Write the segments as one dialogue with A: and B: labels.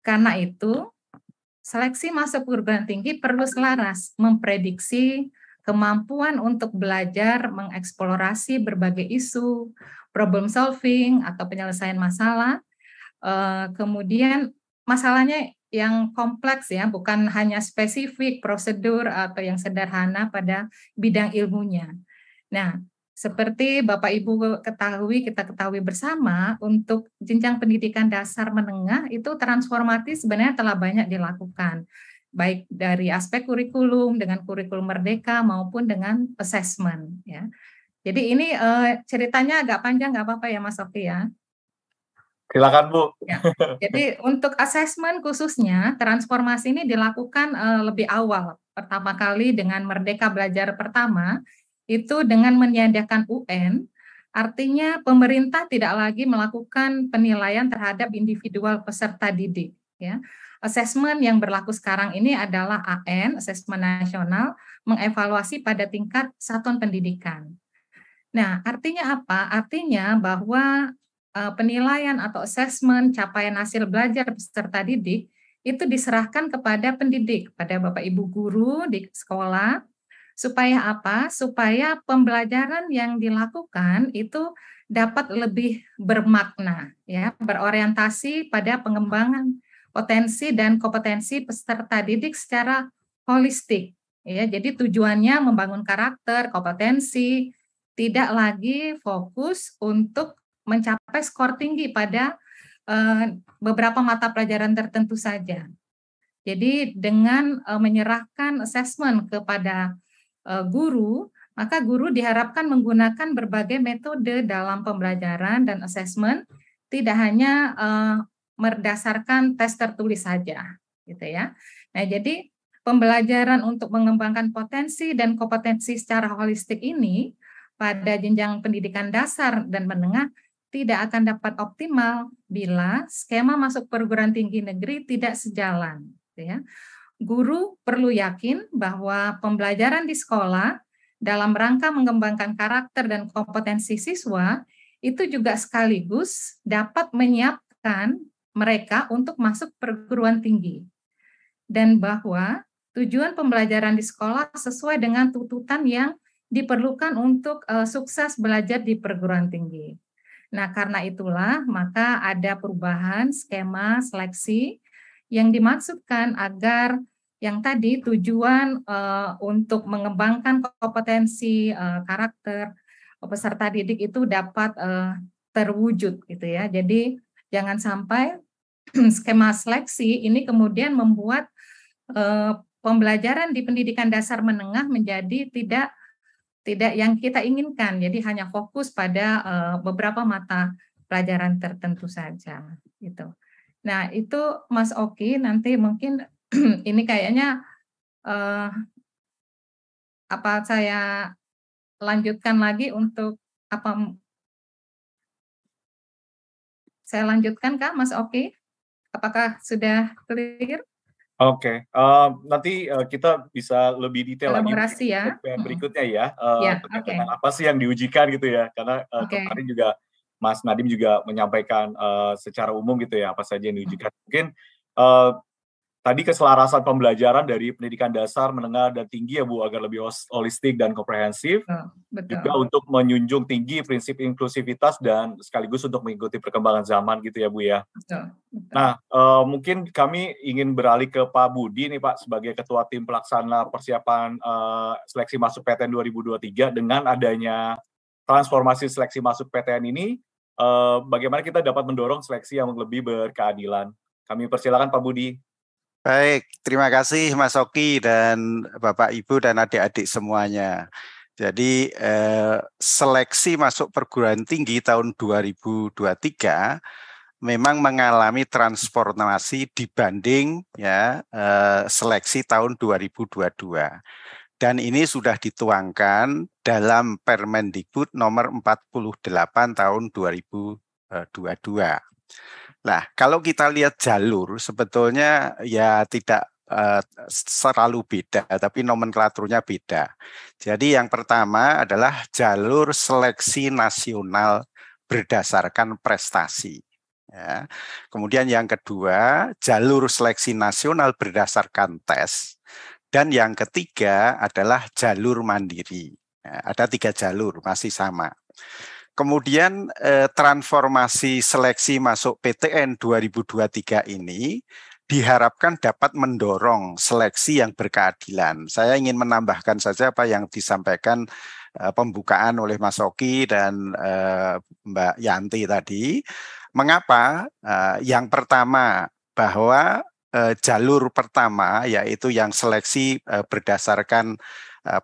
A: Karena itu, seleksi masuk perguruan tinggi perlu selaras memprediksi kemampuan untuk belajar mengeksplorasi berbagai isu, problem solving atau penyelesaian masalah. Kemudian masalahnya yang kompleks ya, bukan hanya spesifik prosedur atau yang sederhana pada bidang ilmunya. Nah, seperti Bapak Ibu kita ketahui bersama, untuk jenjang pendidikan dasar menengah itu transformasi sebenarnya telah banyak dilakukan, baik dari aspek kurikulum dengan kurikulum merdeka maupun dengan assessment ya. Jadi ini ceritanya agak panjang, nggak apa-apa ya Mas Sofi ya.
B: Silakan Bu.
A: Ya, jadi untuk asesmen khususnya transformasi ini dilakukan lebih awal. Pertama kali dengan Merdeka Belajar pertama itu dengan meniadakan UN, artinya pemerintah tidak lagi melakukan penilaian terhadap individual peserta didik. Ya, asesmen yang berlaku sekarang ini adalah AN, asesmen nasional, mengevaluasi pada tingkat satuan pendidikan. Nah, artinya apa? Artinya bahwa penilaian atau asesmen capaian hasil belajar peserta didik itu diserahkan kepada pendidik, pada Bapak Ibu guru di sekolah, supaya apa? Supaya pembelajaran yang dilakukan itu dapat lebih bermakna, ya, berorientasi pada pengembangan potensi dan kompetensi peserta didik secara holistik. Ya, jadi tujuannya membangun karakter, kompetensi, tidak lagi fokus untuk mencapai skor tinggi pada beberapa mata pelajaran tertentu saja. Jadi dengan menyerahkan asesmen kepada guru, maka guru diharapkan menggunakan berbagai metode dalam pembelajaran dan asesmen, tidak hanya berdasarkan tes tertulis saja, gitu ya. Nah, jadi pembelajaran untuk mengembangkan potensi dan kompetensi secara holistik ini pada jenjang pendidikan dasar dan menengah tidak akan dapat optimal bila skema masuk perguruan tinggi negeri tidak sejalan. Ya. Guru perlu yakin bahwa pembelajaran di sekolah dalam rangka mengembangkan karakter dan kompetensi siswa itu juga sekaligus dapat menyiapkan mereka untuk masuk perguruan tinggi. Dan bahwa tujuan pembelajaran di sekolah sesuai dengan tuntutan yang diperlukan untuk sukses belajar di perguruan tinggi. Nah, karena itulah maka ada perubahan skema seleksi yang dimaksudkan agar yang tadi tujuan untuk mengembangkan kompetensi karakter peserta didik itu dapat terwujud gitu ya. Jadi jangan sampai skema seleksi ini kemudian membuat pembelajaran di pendidikan dasar menengah menjadi tidak yang kita inginkan, jadi hanya fokus pada beberapa mata pelajaran tertentu saja, gitu. Nah, itu Mas Oki, nanti mungkin ini kayaknya apa saya lanjutkan lagi untuk apa? Saya lanjutkan Kak, Mas Oki? Apakah sudah clear?
B: Oke, nanti kita bisa lebih detail lagi
A: ya.
B: berikutnya ya, terkait dengan apa sih yang diujikan gitu ya, karena kemarin juga Mas Nadiem juga menyampaikan secara umum gitu ya, apa saja yang diujikan. Mungkin tadi keselarasan pembelajaran dari pendidikan dasar, menengah, dan tinggi ya Bu, agar lebih holistik dan komprehensif. Betul. Juga untuk menjunjung tinggi prinsip inklusivitas dan sekaligus untuk mengikuti perkembangan zaman gitu ya Bu ya. Betul. Nah, mungkin kami ingin beralih ke Pak Budi nih Pak, sebagai Ketua Tim Pelaksana Persiapan Seleksi Masuk PTN 2023. Dengan adanya transformasi seleksi masuk PTN ini, bagaimana kita dapat mendorong seleksi yang lebih berkeadilan? Kami persilakan Pak Budi.
C: Baik, terima kasih Mas Oki dan Bapak Ibu dan adik-adik semuanya. Jadi seleksi masuk perguruan tinggi tahun 2023 memang mengalami transformasi dibanding ya seleksi tahun 2022. Dan ini sudah dituangkan dalam Permendikbud nomor 48 tahun 2022. Nah, kalau kita lihat jalur, sebetulnya ya tidak selalu beda, tapi nomenklaturnya beda. Jadi yang pertama adalah jalur seleksi nasional berdasarkan prestasi. Ya. Kemudian yang kedua, jalur seleksi nasional berdasarkan tes. Dan yang ketiga adalah jalur mandiri. Ya, ada 3 jalur, masih sama. Kemudian transformasi seleksi masuk PTN 2023 ini diharapkan dapat mendorong seleksi yang berkeadilan. Saya ingin menambahkan saja apa yang disampaikan pembukaan oleh Mas Oki dan Mbak Yanti tadi. Mengapa? Yang pertama, bahwa jalur pertama yaitu yang seleksi berdasarkan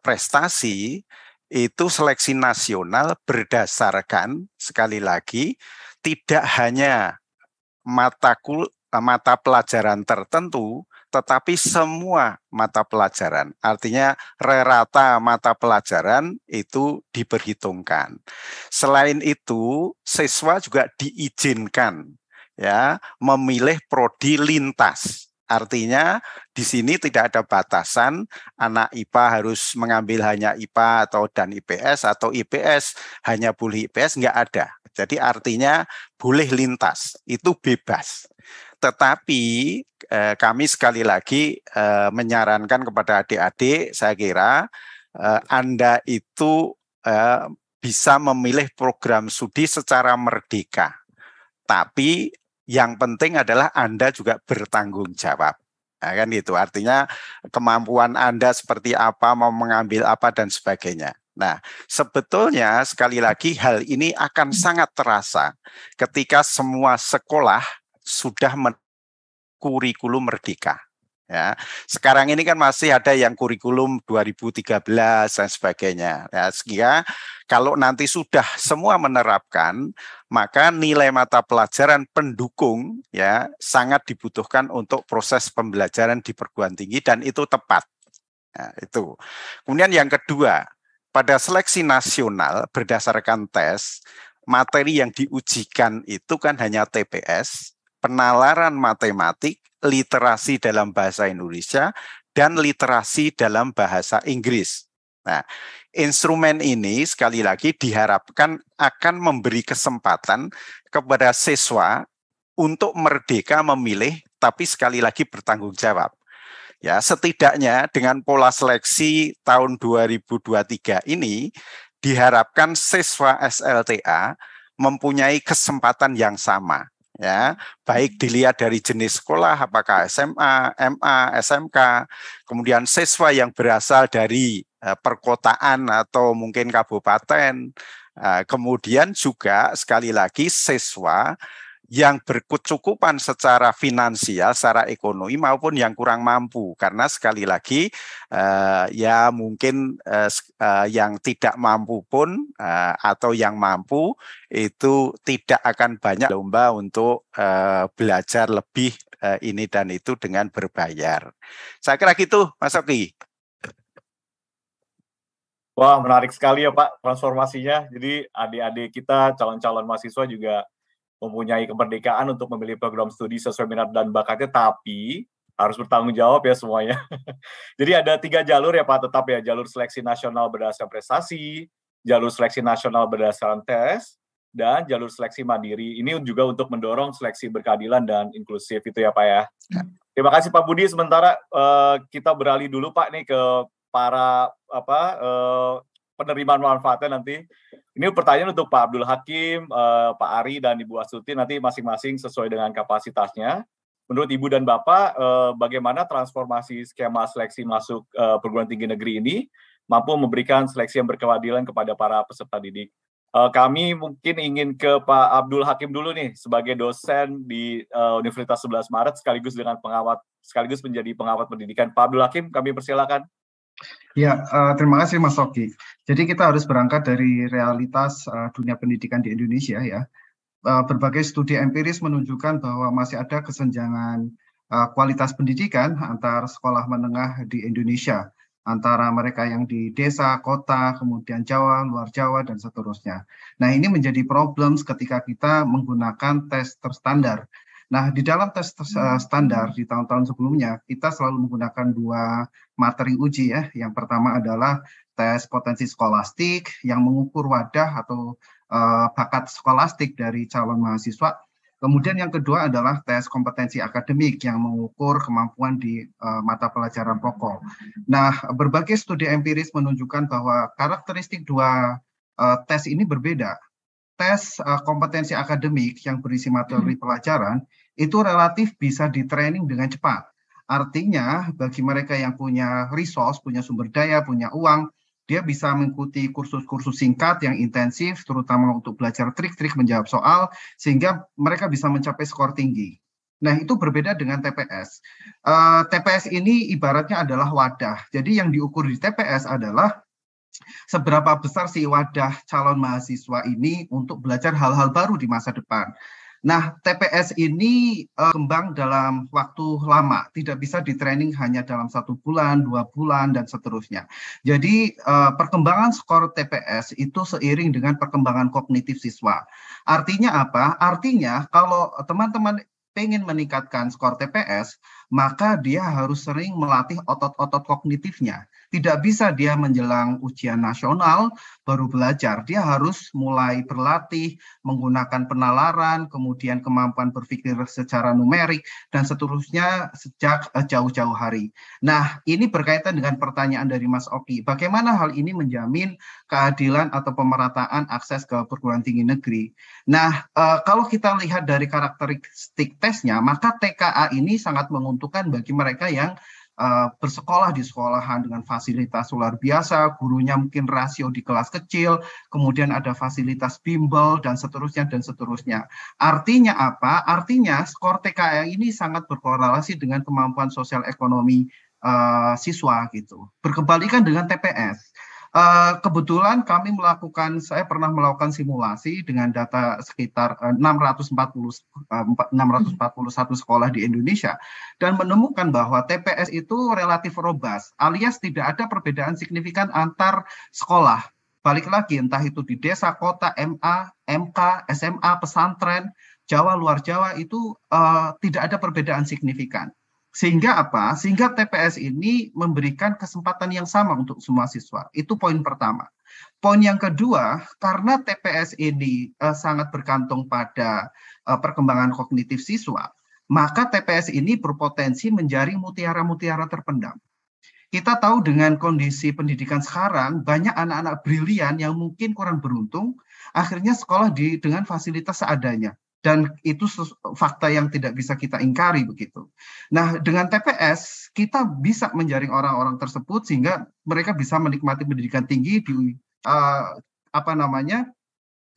C: prestasi, itu seleksi nasional berdasarkan, sekali lagi, tidak hanya mata pelajaran tertentu, tetapi semua mata pelajaran. Artinya rata mata pelajaran itu diperhitungkan. Selain itu, siswa juga diizinkan ya memilih prodi lintas. Artinya di sini tidak ada batasan anak IPA harus mengambil hanya IPA dan IPS atau IPS hanya boleh IPS, enggak ada. Jadi artinya boleh lintas, itu bebas. Tetapi kami sekali lagi menyarankan kepada adik-adik, saya kira Anda itu bisa memilih program studi secara merdeka. Tapi yang penting adalah Anda juga bertanggung jawab. Nah, kan itu artinya kemampuan Anda seperti apa, mau mengambil apa dan sebagainya. Nah, sebetulnya sekali lagi hal ini akan sangat terasa ketika semua sekolah sudah kurikulum merdeka. Ya, sekarang ini kan masih ada yang kurikulum 2013 dan sebagainya. Ya, sehingga kalau nanti sudah semua menerapkan, maka nilai mata pelajaran pendukung ya sangat dibutuhkan untuk proses pembelajaran di perguruan tinggi dan itu tepat. Nah, itu. Kemudian yang kedua, pada seleksi nasional berdasarkan tes, materi yang diujikan itu kan hanya TPS, penalaran matematik, literasi dalam bahasa Indonesia, dan literasi dalam bahasa Inggris. Nah, instrumen ini sekali lagi diharapkan akan memberi kesempatan kepada siswa untuk merdeka memilih, tapi sekali lagi bertanggung jawab. Ya, setidaknya dengan pola seleksi tahun 2023 ini diharapkan siswa SLTA mempunyai kesempatan yang sama. Ya, baik dilihat dari jenis sekolah, apakah SMA, MA, SMK, kemudian siswa yang berasal dari perkotaan atau mungkin kabupaten, kemudian juga sekali lagi siswa yang berkecukupan secara finansial, secara ekonomi maupun yang kurang mampu, karena sekali lagi ya mungkin yang tidak mampu pun atau yang mampu itu tidak akan banyak lomba untuk belajar lebih ini dan itu dengan berbayar. Saya kira gitu, Mas Oki.
B: Wah, menarik sekali ya Pak transformasinya. Jadi adik-adik kita, calon-calon mahasiswa juga mempunyai kemerdekaan untuk memilih program studi sesuai minat dan bakatnya, tapi harus bertanggung jawab ya semuanya. Jadi ada 3 jalur ya Pak, tetap ya, jalur seleksi nasional berdasarkan prestasi, jalur seleksi nasional berdasarkan tes, dan jalur seleksi mandiri. Ini juga untuk mendorong seleksi berkeadilan dan inklusif itu ya Pak ya. Terima kasih Pak Budi. Sementara kita beralih dulu Pak nih ke para penerimaan manfaatnya nanti. Ini pertanyaan untuk Pak Abdul Hakim, Pak Ari, dan Ibu Astuti, nanti masing-masing sesuai dengan kapasitasnya. Menurut Ibu dan Bapak, bagaimana transformasi skema seleksi masuk perguruan tinggi negeri ini mampu memberikan seleksi yang berkeadilan kepada para peserta didik? Kami mungkin ingin ke Pak Abdul Hakim dulu nih, sebagai dosen di Universitas 11 Maret, sekaligus menjadi pengawat pendidikan. Pak Abdul Hakim, kami persilakan.
D: Ya, terima kasih Mas Oki. Jadi kita harus berangkat dari realitas dunia pendidikan di Indonesia ya. Berbagai studi empiris menunjukkan bahwa masih ada kesenjangan kualitas pendidikan antar sekolah menengah di Indonesia, antara mereka yang di desa, kota, kemudian Jawa, luar Jawa, dan seterusnya. Nah, ini menjadi problem ketika kita menggunakan tes terstandar. Nah, di dalam tes standar di tahun-tahun sebelumnya, kita selalu menggunakan 2 materi uji ya. Yang pertama adalah tes potensi skolastik yang mengukur wadah atau bakat skolastik dari calon mahasiswa. Kemudian yang kedua adalah tes kompetensi akademik yang mengukur kemampuan di mata pelajaran pokok. Nah, berbagai studi empiris menunjukkan bahwa karakteristik dua tes ini berbeda. Tes kompetensi akademik yang berisi materi pelajaran itu relatif bisa di-training dengan cepat. Artinya, bagi mereka yang punya resource, punya sumber daya, punya uang, dia bisa mengikuti kursus-kursus singkat yang intensif, terutama untuk belajar trik-trik menjawab soal, sehingga mereka bisa mencapai skor tinggi. Nah, itu berbeda dengan TPS. TPS ini ibaratnya adalah wadah. Jadi yang diukur di TPS adalah seberapa besar si wadah calon mahasiswa ini untuk belajar hal-hal baru di masa depan. Nah, TPS ini kembang dalam waktu lama, tidak bisa di-training hanya dalam 1 bulan, 2 bulan, dan seterusnya. Jadi, perkembangan skor TPS itu seiring dengan perkembangan kognitif siswa. Artinya apa? Artinya, kalau teman-teman pengen meningkatkan skor TPS, maka dia harus sering melatih otot-otot kognitifnya. Tidak bisa dia menjelang ujian nasional baru belajar. Dia harus mulai berlatih, menggunakan penalaran, kemudian kemampuan berpikir secara numerik, dan seterusnya sejak jauh-jauh hari. Nah, ini berkaitan dengan pertanyaan dari Mas Oki. Bagaimana hal ini menjamin keadilan atau pemerataan akses ke perguruan tinggi negeri? Nah, kalau kita lihat dari karakteristik tesnya, maka TKA ini sangat menguntungkan bagi mereka yang bersekolah di sekolahan dengan fasilitas luar biasa, gurunya mungkin rasio di kelas kecil, kemudian ada fasilitas bimbel, dan seterusnya, dan seterusnya. Artinya apa? Artinya skor TKA ini sangat berkorelasi dengan kemampuan sosial ekonomi siswa gitu. Berkebalikan dengan TPS. Kebetulan saya pernah melakukan simulasi dengan data sekitar 641 sekolah di Indonesia dan menemukan bahwa TPS itu relatif robust, alias tidak ada perbedaan signifikan antar sekolah. Balik lagi, entah itu di desa, kota, MA, MK, SMA, pesantren, Jawa, luar Jawa, itu tidak ada perbedaan signifikan. Sehingga apa? Sehingga TPS ini memberikan kesempatan yang sama untuk semua siswa. Itu poin pertama. Poin yang kedua, karena TPS ini sangat bergantung pada perkembangan kognitif siswa, maka TPS ini berpotensi menjadi mutiara-mutiara terpendam. Kita tahu dengan kondisi pendidikan sekarang, banyak anak-anak brilian yang mungkin kurang beruntung, akhirnya sekolah dengan fasilitas seadanya. Dan itu fakta yang tidak bisa kita ingkari begitu. Nah, dengan TPS kita bisa menjaring orang-orang tersebut sehingga mereka bisa menikmati pendidikan tinggi di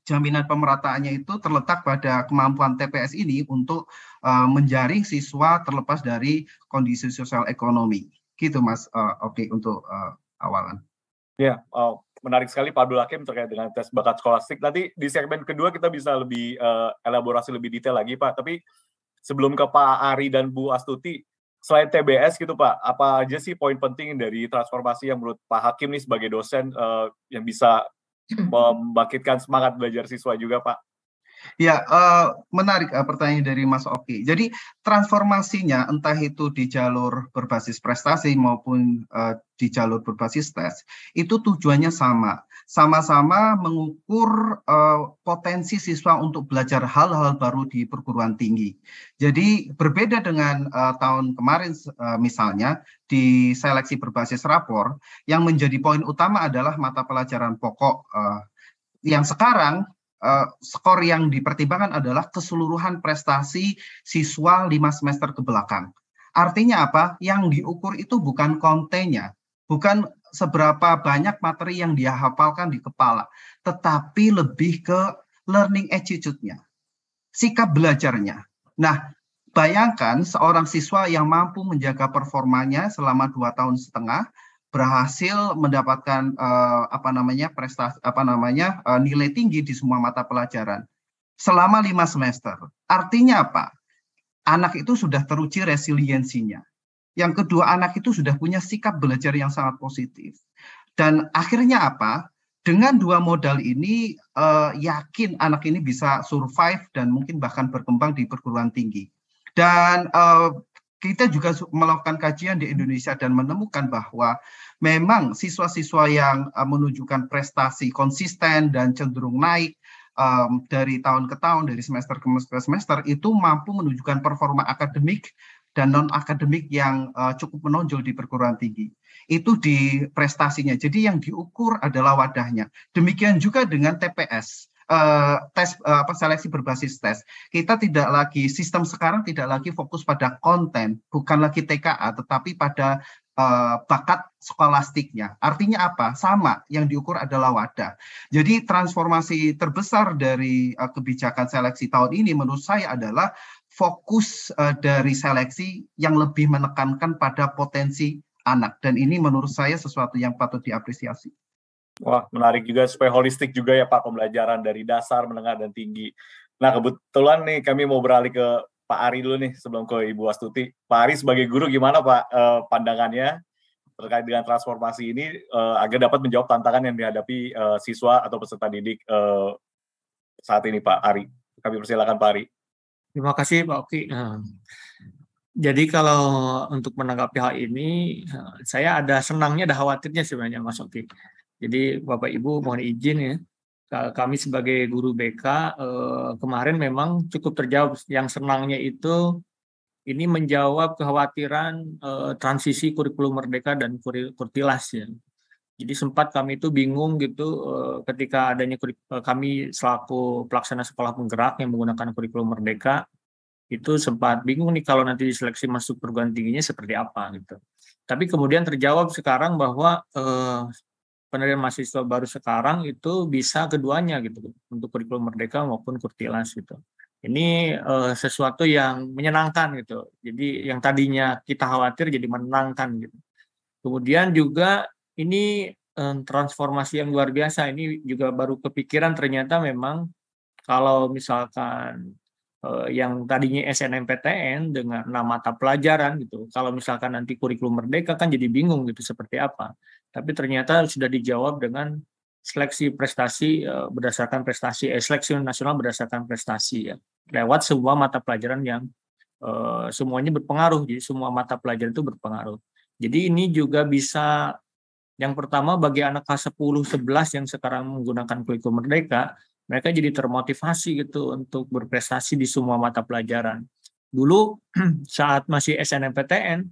D: jaminan pemerataannya itu terletak pada kemampuan TPS ini untuk menjaring siswa terlepas dari kondisi sosial ekonomi. Gitu Mas. Oke, untuk awalan.
B: Ya, menarik sekali Pak Abdul Hakim terkait dengan tes bakat skolastik. Nanti di segmen kedua kita bisa lebih elaborasi lebih detail lagi Pak. Tapi sebelum ke Pak Ari dan Bu Astuti, selain TBS gitu Pak, apa aja sih poin penting dari transformasi yang menurut Pak Hakim nih sebagai dosen yang bisa membangkitkan semangat belajar siswa juga Pak?
D: Ya, menarik pertanyaan dari Mas Oki. Jadi transformasinya entah itu di jalur berbasis prestasi maupun di jalur berbasis tes, itu tujuannya sama-sama mengukur potensi siswa untuk belajar hal-hal baru di perguruan tinggi. Jadi berbeda dengan tahun kemarin misalnya di seleksi berbasis rapor, yang menjadi poin utama adalah mata pelajaran pokok yang sekarang skor yang dipertimbangkan adalah keseluruhan prestasi siswa 5 semester ke belakang. Artinya apa? Yang diukur itu bukan kontennya, bukan seberapa banyak materi yang dia hafalkan di kepala, tetapi lebih ke learning attitude-nya, sikap belajarnya. Nah, bayangkan seorang siswa yang mampu menjaga performanya selama 2,5 tahun, berhasil mendapatkan nilai tinggi di semua mata pelajaran selama 5 semester. Artinya apa? Anak itu sudah teruji resiliensinya. Yang kedua, anak itu sudah punya sikap belajar yang sangat positif. Dan akhirnya apa? Dengan 2 modal ini, yakin anak ini bisa survive dan mungkin bahkan berkembang di perguruan tinggi. Dan kita juga melakukan kajian di Indonesia dan menemukan bahwa memang siswa-siswa yang menunjukkan prestasi konsisten dan cenderung naik dari tahun ke tahun, dari semester ke semester itu mampu menunjukkan performa akademik dan non-akademik yang cukup menonjol di perguruan tinggi. Itu di prestasinya. Jadi yang diukur adalah wadahnya. Demikian juga dengan TPS. Seleksi berbasis tes. Kita tidak lagi, sistem sekarang tidak lagi fokus pada konten, bukan lagi TKA, tetapi pada bakat skolastiknya. Artinya apa? Sama, yang diukur adalah wadah. Jadi transformasi terbesar dari kebijakan seleksi tahun ini menurut saya adalah fokus dari seleksi yang lebih menekankan pada potensi anak. Dan ini menurut saya sesuatu yang patut diapresiasi.
B: Wah, menarik juga supaya holistik juga ya Pak, pembelajaran dari dasar, menengah, dan tinggi. Nah, kebetulan nih kami mau beralih ke Pak Ari dulu nih sebelum ke Ibu Astuti. Pak Ari sebagai guru gimana Pak pandangannya terkait dengan transformasi ini agar dapat menjawab tantangan yang dihadapi siswa atau peserta didik saat ini Pak Ari. Kami persilakan Pak Ari.
E: Terima kasih Pak Oki. Jadi kalau untuk menanggapi hal ini, saya ada senangnya, ada khawatirnya sebenarnya Mas Oki. Jadi Bapak Ibu mohon izin ya, kami sebagai guru BK kemarin memang cukup terjawab. Yang senangnya itu ini menjawab kekhawatiran transisi kurikulum merdeka dan kurtilas ya. Jadi sempat kami itu bingung gitu ketika adanya kami selaku pelaksana sekolah penggerak yang menggunakan kurikulum merdeka, itu sempat bingung nih kalau nanti diseleksi masuk perguruan tingginya seperti apa gitu. Tapi kemudian terjawab sekarang bahwa penerimaan mahasiswa baru sekarang itu bisa keduanya gitu, untuk kurikulum merdeka maupun kurtilas gitu. Ini sesuatu yang menyenangkan gitu. Jadi yang tadinya kita khawatir jadi menenangkan gitu. Kemudian juga ini transformasi yang luar biasa. Ini juga baru kepikiran ternyata memang kalau misalkan yang tadinya SNMPTN dengan 6 mata pelajaran gitu. Kalau misalkan nanti kurikulum merdeka kan jadi bingung gitu seperti apa. Tapi ternyata sudah dijawab dengan seleksi prestasi berdasarkan prestasi, seleksi nasional berdasarkan prestasi ya. Lewat semua mata pelajaran yang semuanya berpengaruh. Jadi semua mata pelajaran itu berpengaruh. Jadi ini juga bisa, yang pertama bagi anak kelas 10, 11 yang sekarang menggunakan kurikulum merdeka, mereka jadi termotivasi gitu untuk berprestasi di semua mata pelajaran. Dulu saat masih SNMPTN,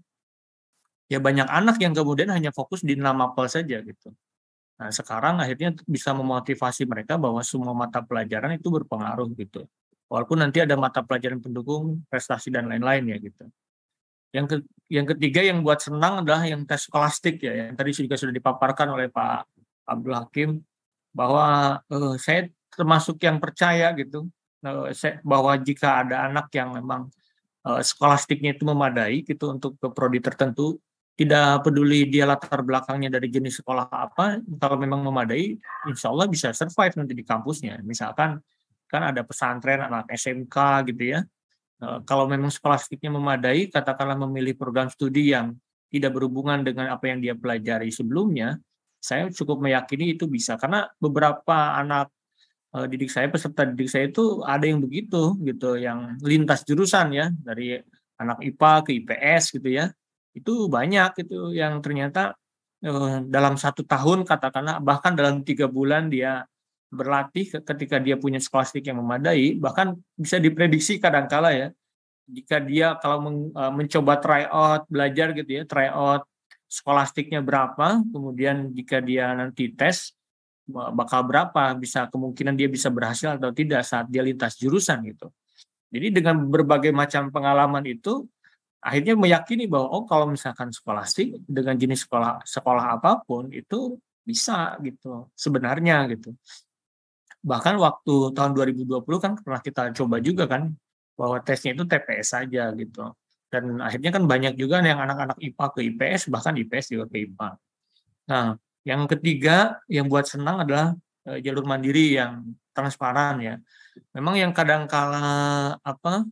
E: ya banyak anak yang kemudian hanya fokus di 6 mapel saja gitu. Nah sekarang akhirnya bisa memotivasi mereka bahwa semua mata pelajaran itu berpengaruh gitu. Walaupun nanti ada mata pelajaran pendukung, prestasi dan lain-lain ya gitu. Yang ketiga yang buat senang adalah yang tes skolastik ya, yang tadi juga sudah dipaparkan oleh Pak Abdul Hakim, bahwa saya termasuk yang percaya gitu bahwa jika ada anak yang memang skolastiknya itu memadai gitu untuk ke prodi tertentu, tidak peduli dia latar belakangnya dari jenis sekolah apa, kalau memang memadai, insya Allah bisa survive nanti di kampusnya. Misalkan kan ada pesantren anak SMK gitu ya, kalau memang skolastiknya memadai, katakanlah memilih program studi yang tidak berhubungan dengan apa yang dia pelajari sebelumnya, saya cukup meyakini itu bisa. Karena beberapa anak didik saya, peserta didik saya itu ada yang begitu gitu, yang lintas jurusan ya, dari anak IPA ke IPS gitu ya, itu banyak itu yang ternyata dalam 1 tahun katakanlah, bahkan dalam 3 bulan dia berlatih ketika dia punya skolastik yang memadai, bahkan bisa diprediksi kadangkala ya, jika dia kalau mencoba try out belajar gitu ya, try out skolastiknya berapa, kemudian jika dia nanti tes bakal berapa, bisa kemungkinan dia bisa berhasil atau tidak saat dia lintas jurusan gitu. Jadi dengan berbagai macam pengalaman itu akhirnya meyakini bahwa kalau misalkan skolastik dengan jenis sekolah apapun itu bisa gitu sebenarnya gitu. Bahkan waktu tahun 2020 kan pernah kita coba juga kan bahwa tesnya itu TPS saja gitu. Dan akhirnya kan banyak juga yang anak-anak IPA ke IPS, bahkan IPS juga ke IPA. Nah, yang ketiga yang buat senang adalah jalur mandiri yang transparan ya. Memang yang kadang-kala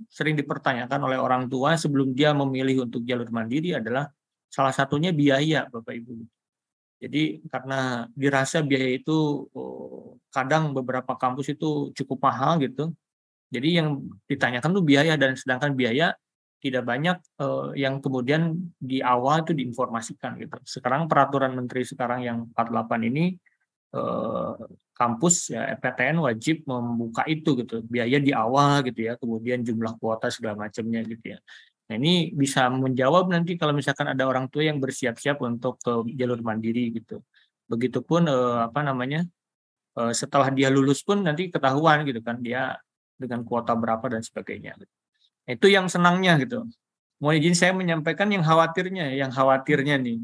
E: sering dipertanyakan oleh orang tua sebelum dia memilih untuk jalur mandiri adalah salah satunya biaya, Bapak Ibu. Jadi karena dirasa biaya itu kadang beberapa kampus itu cukup mahal gitu. Jadi yang ditanyakan tuh biaya, dan sedangkan biaya tidak banyak yang kemudian di awal itu diinformasikan gitu. Sekarang peraturan menteri sekarang yang 48 ini kampus ya PTN wajib membuka itu gitu, biaya di awal gitu ya, kemudian jumlah kuota segala macamnya gitu ya. Nah ini bisa menjawab nanti kalau misalkan ada orang tua yang bersiap-siap untuk ke jalur mandiri gitu. Begitupun setelah dia lulus pun nanti ketahuan gitu kan dia dengan kuota berapa dan sebagainya. Itu yang senangnya gitu. Mau izin saya menyampaikan yang khawatirnya nih.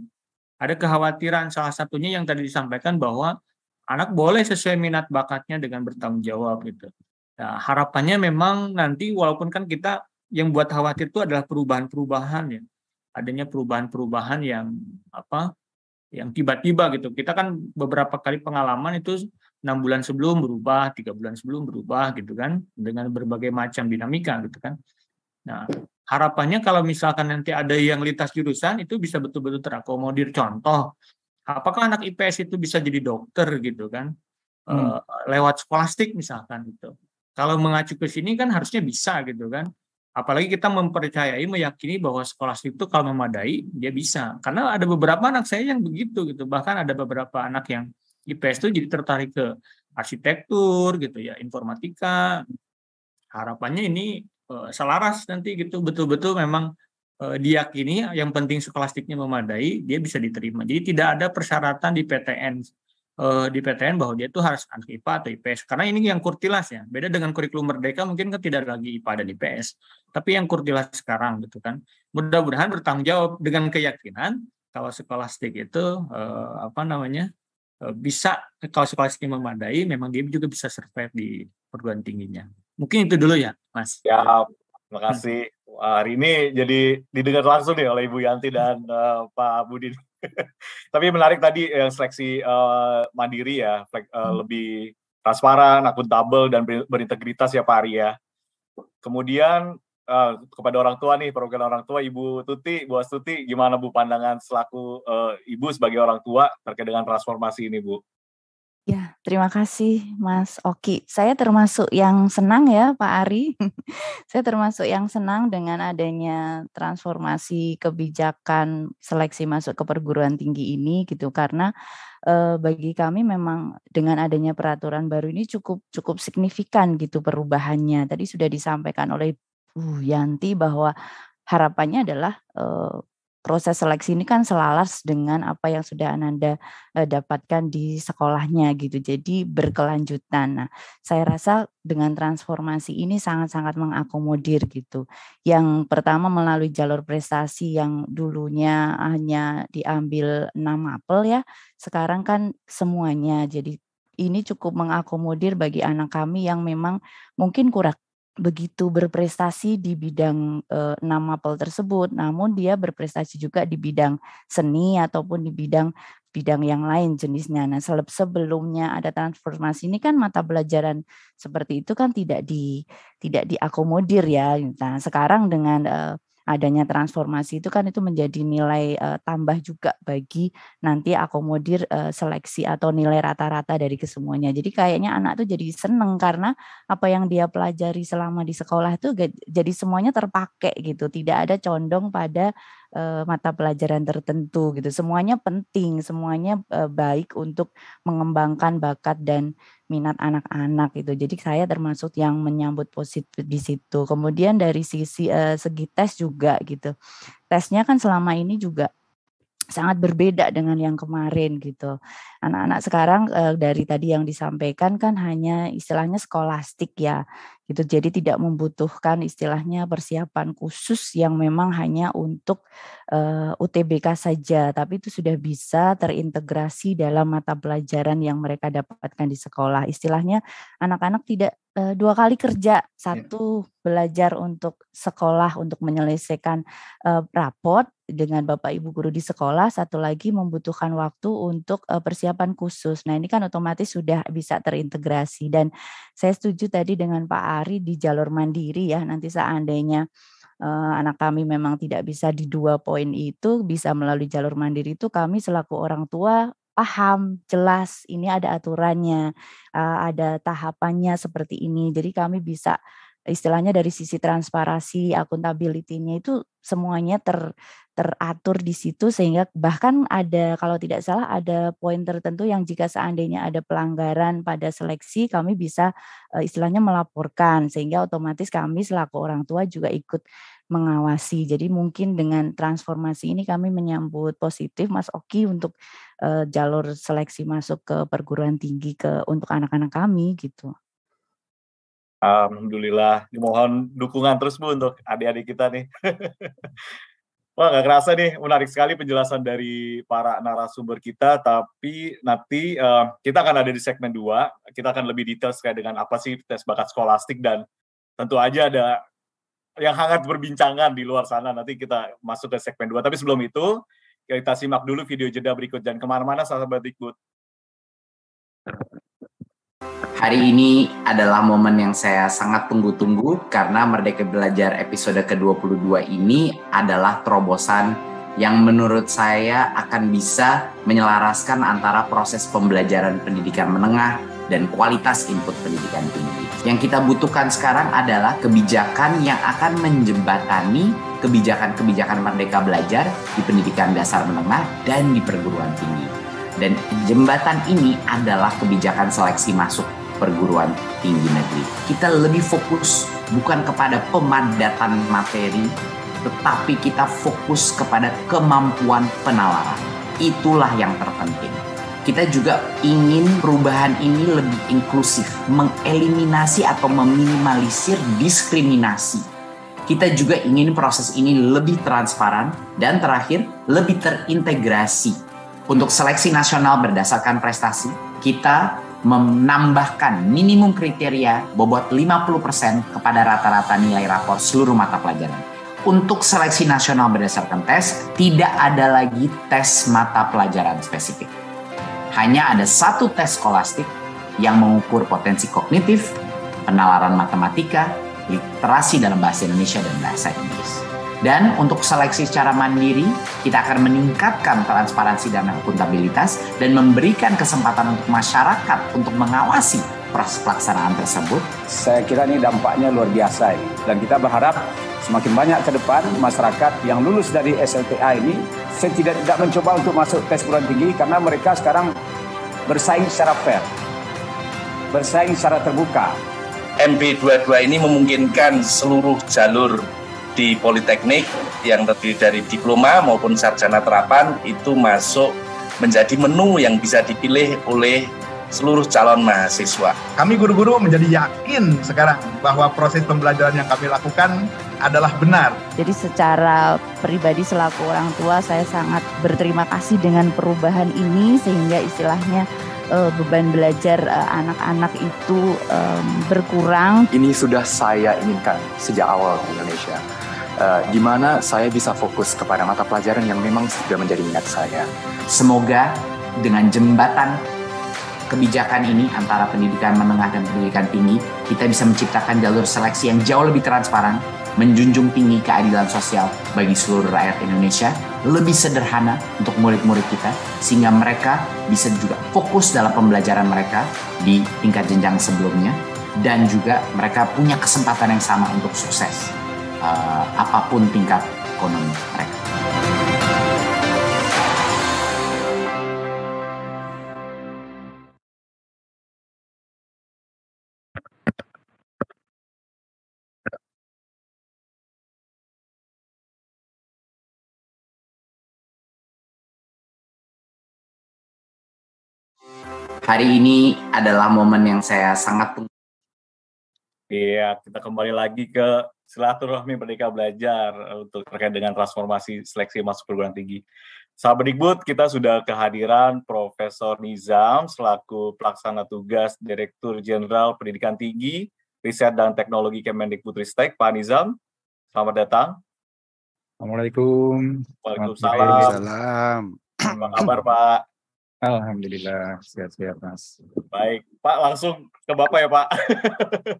E: Ada kekhawatiran salah satunya yang tadi disampaikan bahwa anak boleh sesuai minat bakatnya dengan bertanggung jawab gitu. Nah, harapannya memang nanti walaupun kan kita yang buat khawatir itu adalah perubahan-perubahan ya. Adanya perubahan-perubahan yang tiba-tiba gitu. Kita kan beberapa kali pengalaman itu 6 bulan sebelum berubah, 3 bulan sebelum berubah gitu kan, dengan berbagai macam dinamika gitu kan. Nah, harapannya kalau misalkan nanti ada yang lintas jurusan itu bisa betul-betul terakomodir. Contoh, apakah anak IPS itu bisa jadi dokter gitu kan, lewat skolastik misalkan gitu. Kalau mengacu ke sini kan harusnya bisa gitu kan. Apalagi kita meyakini bahwa skolastik itu kalau memadai dia bisa. Karena ada beberapa anak saya yang begitu gitu. Bahkan ada beberapa anak yang IPS itu jadi tertarik ke arsitektur gitu ya, informatika. Harapannya ini selaras nanti gitu, betul-betul memang diyakini yang penting skolastiknya memadai, dia bisa diterima. Jadi tidak ada persyaratan di PTN bahwa dia tuh harus anak IPA atau IPS. Karena ini yang kurtilas ya. Beda dengan kurikulum Merdeka mungkin kan tidak lagi IPA dan IPS. Tapi yang kurtilas sekarang gitu kan. Mudah-mudahan bertanggung jawab dengan keyakinan kalau skolastik itu bisa, kalau skolastiknya memadai memang dia juga bisa survive di perguruan tingginya. Mungkin itu dulu ya, Mas.
B: Ya, terima kasih. Hari ini jadi didengar langsung nih oleh Ibu Yanti dan Pak Budi. Tapi menarik tadi yang seleksi mandiri ya, lebih transparan, akuntabel, dan berintegritas ya Pak Ari ya. Kemudian kepada orang tua nih, perwakilan orang tua, Ibu Tuti, Bu Astuti, gimana Bu pandangan selaku Ibu sebagai orang tua terkait dengan transformasi ini Bu?
F: Ya, terima kasih Mas Oki. Saya termasuk yang senang ya Pak Ari. Saya termasuk yang senang dengan adanya transformasi kebijakan seleksi masuk ke perguruan tinggi ini gitu, karena bagi kami memang dengan adanya peraturan baru ini cukup signifikan gitu perubahannya. Tadi sudah disampaikan oleh Bu Yanti bahwa harapannya adalah proses seleksi ini kan selaras dengan apa yang sudah Ananda dapatkan di sekolahnya gitu. Jadi berkelanjutan. Nah, saya rasa dengan transformasi ini sangat-sangat mengakomodir gitu. Yang pertama melalui jalur prestasi yang dulunya hanya diambil 6 mapel ya, sekarang kan semuanya. Jadi ini cukup mengakomodir bagi anak kami yang memang mungkin kurang begitu berprestasi di bidang 6 mapel tersebut, namun dia berprestasi juga di bidang seni ataupun di bidang yang lain jenisnya. Nah, sebelumnya ada transformasi ini kan mata pelajaran seperti itu kan tidak diakomodir ya. Nah, sekarang dengan adanya transformasi itu kan itu menjadi nilai tambah juga bagi nanti akomodir seleksi atau nilai rata-rata dari kesemuanya. Jadi kayaknya anak tuh jadi seneng karena apa yang dia pelajari selama di sekolah itu jadi semuanya terpakai gitu. Tidak ada condong pada mata pelajaran tertentu gitu. Semuanya penting, semuanya baik untuk mengembangkan bakat dan minat anak-anak gitu. Jadi saya termasuk yang menyambut positif di situ. Kemudian dari segi tes juga gitu. Tesnya kan selama ini juga sangat berbeda dengan yang kemarin gitu. Anak-anak sekarang dari tadi yang disampaikan kan hanya istilahnya skolastik ya gitu. Jadi tidak membutuhkan istilahnya persiapan khusus yang memang hanya untuk UTBK saja, tapi itu sudah bisa terintegrasi dalam mata pelajaran yang mereka dapatkan di sekolah. Istilahnya anak-anak tidak 2 kali kerja, satu belajar untuk sekolah untuk menyelesaikan raport dengan Bapak Ibu guru di sekolah, satu lagi membutuhkan waktu untuk persiapan khusus. Nah, ini kan otomatis sudah bisa terintegrasi, dan saya setuju tadi dengan Pak Ari di jalur mandiri ya. Nanti seandainya anak kami memang tidak bisa di 2 poin itu, bisa melalui jalur mandiri itu, kami selaku orang tua paham, jelas ini ada aturannya, ada tahapannya seperti ini. Jadi kami bisa istilahnya dari sisi transparansi, akuntability-nya itu semuanya teratur di situ, sehingga bahkan ada, kalau tidak salah, ada poin tertentu yang jika seandainya ada pelanggaran pada seleksi, kami bisa istilahnya melaporkan, sehingga otomatis kami selaku orang tua juga ikut mengawasi. Jadi mungkin dengan transformasi ini kami menyambut positif Mas Oki untuk jalur seleksi masuk ke perguruan tinggi untuk anak-anak kami gitu.
B: Alhamdulillah, dimohon dukungan terus Bu untuk adik-adik kita nih. Wah, nggak kerasa nih, menarik sekali penjelasan dari para narasumber kita, tapi nanti kita akan ada di segmen 2, kita akan lebih detail terkait dengan apa sih tes bakat skolastik, dan tentu aja ada yang hangat berbincangan di luar sana, nanti kita masuk ke segmen 2. Tapi sebelum itu, kita simak dulu video jeda berikut, dan kemana-mana sahabat Dikbud.
G: Hari ini adalah momen yang saya sangat tunggu-tunggu karena Merdeka Belajar episode ke-22 ini adalah terobosan yang menurut saya akan bisa menyelaraskan antara proses pembelajaran pendidikan menengah dan kualitas input pendidikan tinggi. Yang kita butuhkan sekarang adalah kebijakan yang akan menjembatani kebijakan-kebijakan Merdeka Belajar di pendidikan dasar menengah dan di perguruan tinggi. Dan jembatan ini adalah kebijakan seleksi masuk perguruan tinggi negeri. Kita lebih fokus bukan kepada pemadatan materi, tetapi kita fokus kepada kemampuan penalaran. Itulah yang terpenting. Kita juga ingin perubahan ini lebih inklusif, mengeliminasi atau meminimalisir diskriminasi. Kita juga ingin proses ini lebih transparan dan terakhir lebih terintegrasi. Untuk seleksi nasional berdasarkan prestasi, kita menambahkan minimum kriteria bobot 50% kepada rata-rata nilai rapor seluruh mata pelajaran. Untuk seleksi nasional berdasarkan tes, tidak ada lagi tes mata pelajaran spesifik. Hanya ada satu tes skolastik yang mengukur potensi kognitif, penalaran matematika, literasi dalam bahasa Indonesia dan bahasa Inggris. Dan untuk seleksi secara mandiri, kita akan meningkatkan transparansi dan akuntabilitas dan memberikan kesempatan untuk masyarakat untuk mengawasi proses pelaksanaan tersebut.
H: Saya kira ini dampaknya luar biasa ini. Dan kita berharap semakin banyak ke depan masyarakat yang lulus dari SLTA ini, saya tidak mencoba untuk masuk tes perguruan tinggi karena mereka sekarang bersaing secara fair, bersaing secara terbuka.
I: MP22 ini memungkinkan seluruh jalur di Politeknik yang terdiri dari diploma maupun sarjana terapan itu masuk menjadi menu yang bisa dipilih oleh seluruh calon mahasiswa.
J: Kami guru-guru menjadi yakin sekarang bahwa proses pembelajaran yang kami lakukan adalah benar.
F: Jadi secara pribadi selaku orang tua saya sangat berterima kasih dengan perubahan ini, sehingga istilahnya beban belajar anak-anak itu berkurang.
K: Ini sudah saya inginkan sejak awal di Indonesia. Di mana saya bisa fokus kepada mata pelajaran yang memang sudah menjadi minat saya.
G: Semoga dengan jembatan kebijakan ini antara pendidikan menengah dan pendidikan tinggi, kita bisa menciptakan jalur seleksi yang jauh lebih transparan, menjunjung tinggi keadilan sosial bagi seluruh rakyat Indonesia, lebih sederhana untuk murid-murid kita, sehingga mereka bisa juga fokus dalam pembelajaran mereka di tingkat jenjang sebelumnya, dan juga mereka punya kesempatan yang sama untuk sukses. Apapun tingkat ekonomi mereka. Hari ini adalah momen yang saya sangat tunggu.
B: Iya, kita kembali lagi ke silaturahmi Merdeka Belajar untuk terkait dengan transformasi seleksi masuk perguruan tinggi. Sahabat Dikbud, kita sudah kehadiran Profesor Nizam selaku pelaksana tugas Direktur Jenderal Pendidikan Tinggi, Riset dan Teknologi Kemendikbudristek. Pak Nizam, selamat datang.
L: Assalamualaikum.
B: Waalaikumsalam. Apa kabar, Pak?
L: Alhamdulillah, sehat-sehat, Mas.
B: Baik, Pak, langsung ke Bapak ya, Pak.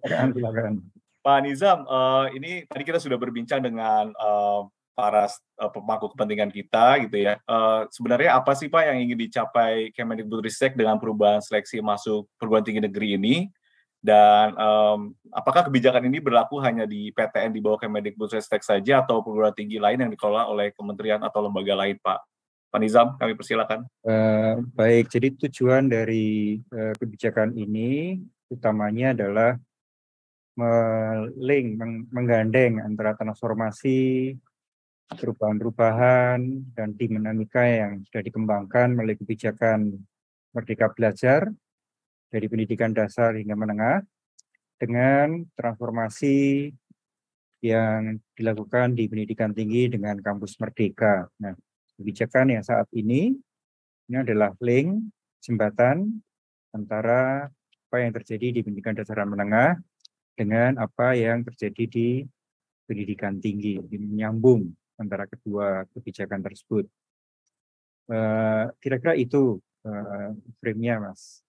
L: Silakan.
B: Pak Nizam, ini tadi kita sudah berbincang dengan para pemangku kepentingan kita, gitu ya. Sebenarnya apa sih, Pak, yang ingin dicapai Kemendikbudristek dengan perubahan seleksi masuk perguruan tinggi negeri ini? Dan apakah kebijakan ini berlaku hanya di PTN di bawah Kemendikbudristek saja atau perguruan tinggi lain yang dikelola oleh kementerian atau lembaga lain, Pak? Pak Nizam, kami persilakan.
L: Baik, jadi tujuan dari kebijakan ini utamanya adalah menggandeng antara transformasi, perubahan-perubahan, dan dinamika yang sudah dikembangkan melalui kebijakan Merdeka Belajar dari pendidikan dasar hingga menengah dengan transformasi yang dilakukan di pendidikan tinggi dengan kampus Merdeka. Nah, kebijakan yang saat ini adalah link jembatan antara apa yang terjadi di pendidikan dasar dan menengah dengan apa yang terjadi di pendidikan tinggi, menyambung antara kedua kebijakan tersebut. Kira-kira itu frame-nya, Mas.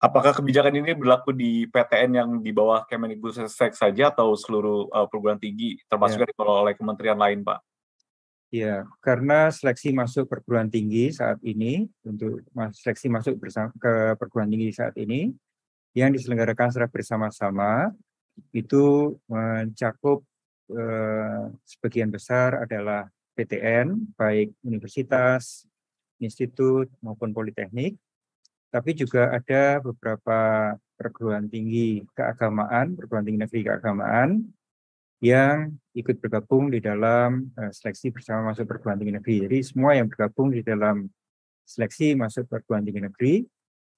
B: Apakah kebijakan ini berlaku di PTN yang di bawah Kemendikbudristek saja atau seluruh perguruan tinggi, termasuk yang dikelola oleh kementerian lain, Pak?
L: Ya, karena seleksi masuk perguruan tinggi saat ini, untuk seleksi masuk ke perguruan tinggi saat ini, yang diselenggarakan secara bersama-sama, itu mencakup sebagian besar adalah PTN, baik universitas, institut, maupun politeknik, tapi juga ada beberapa perguruan tinggi keagamaan, perguruan tinggi negeri keagamaan, yang ikut bergabung di dalam seleksi bersama masuk perguruan tinggi negeri. Jadi semua yang bergabung di dalam seleksi masuk perguruan tinggi negeri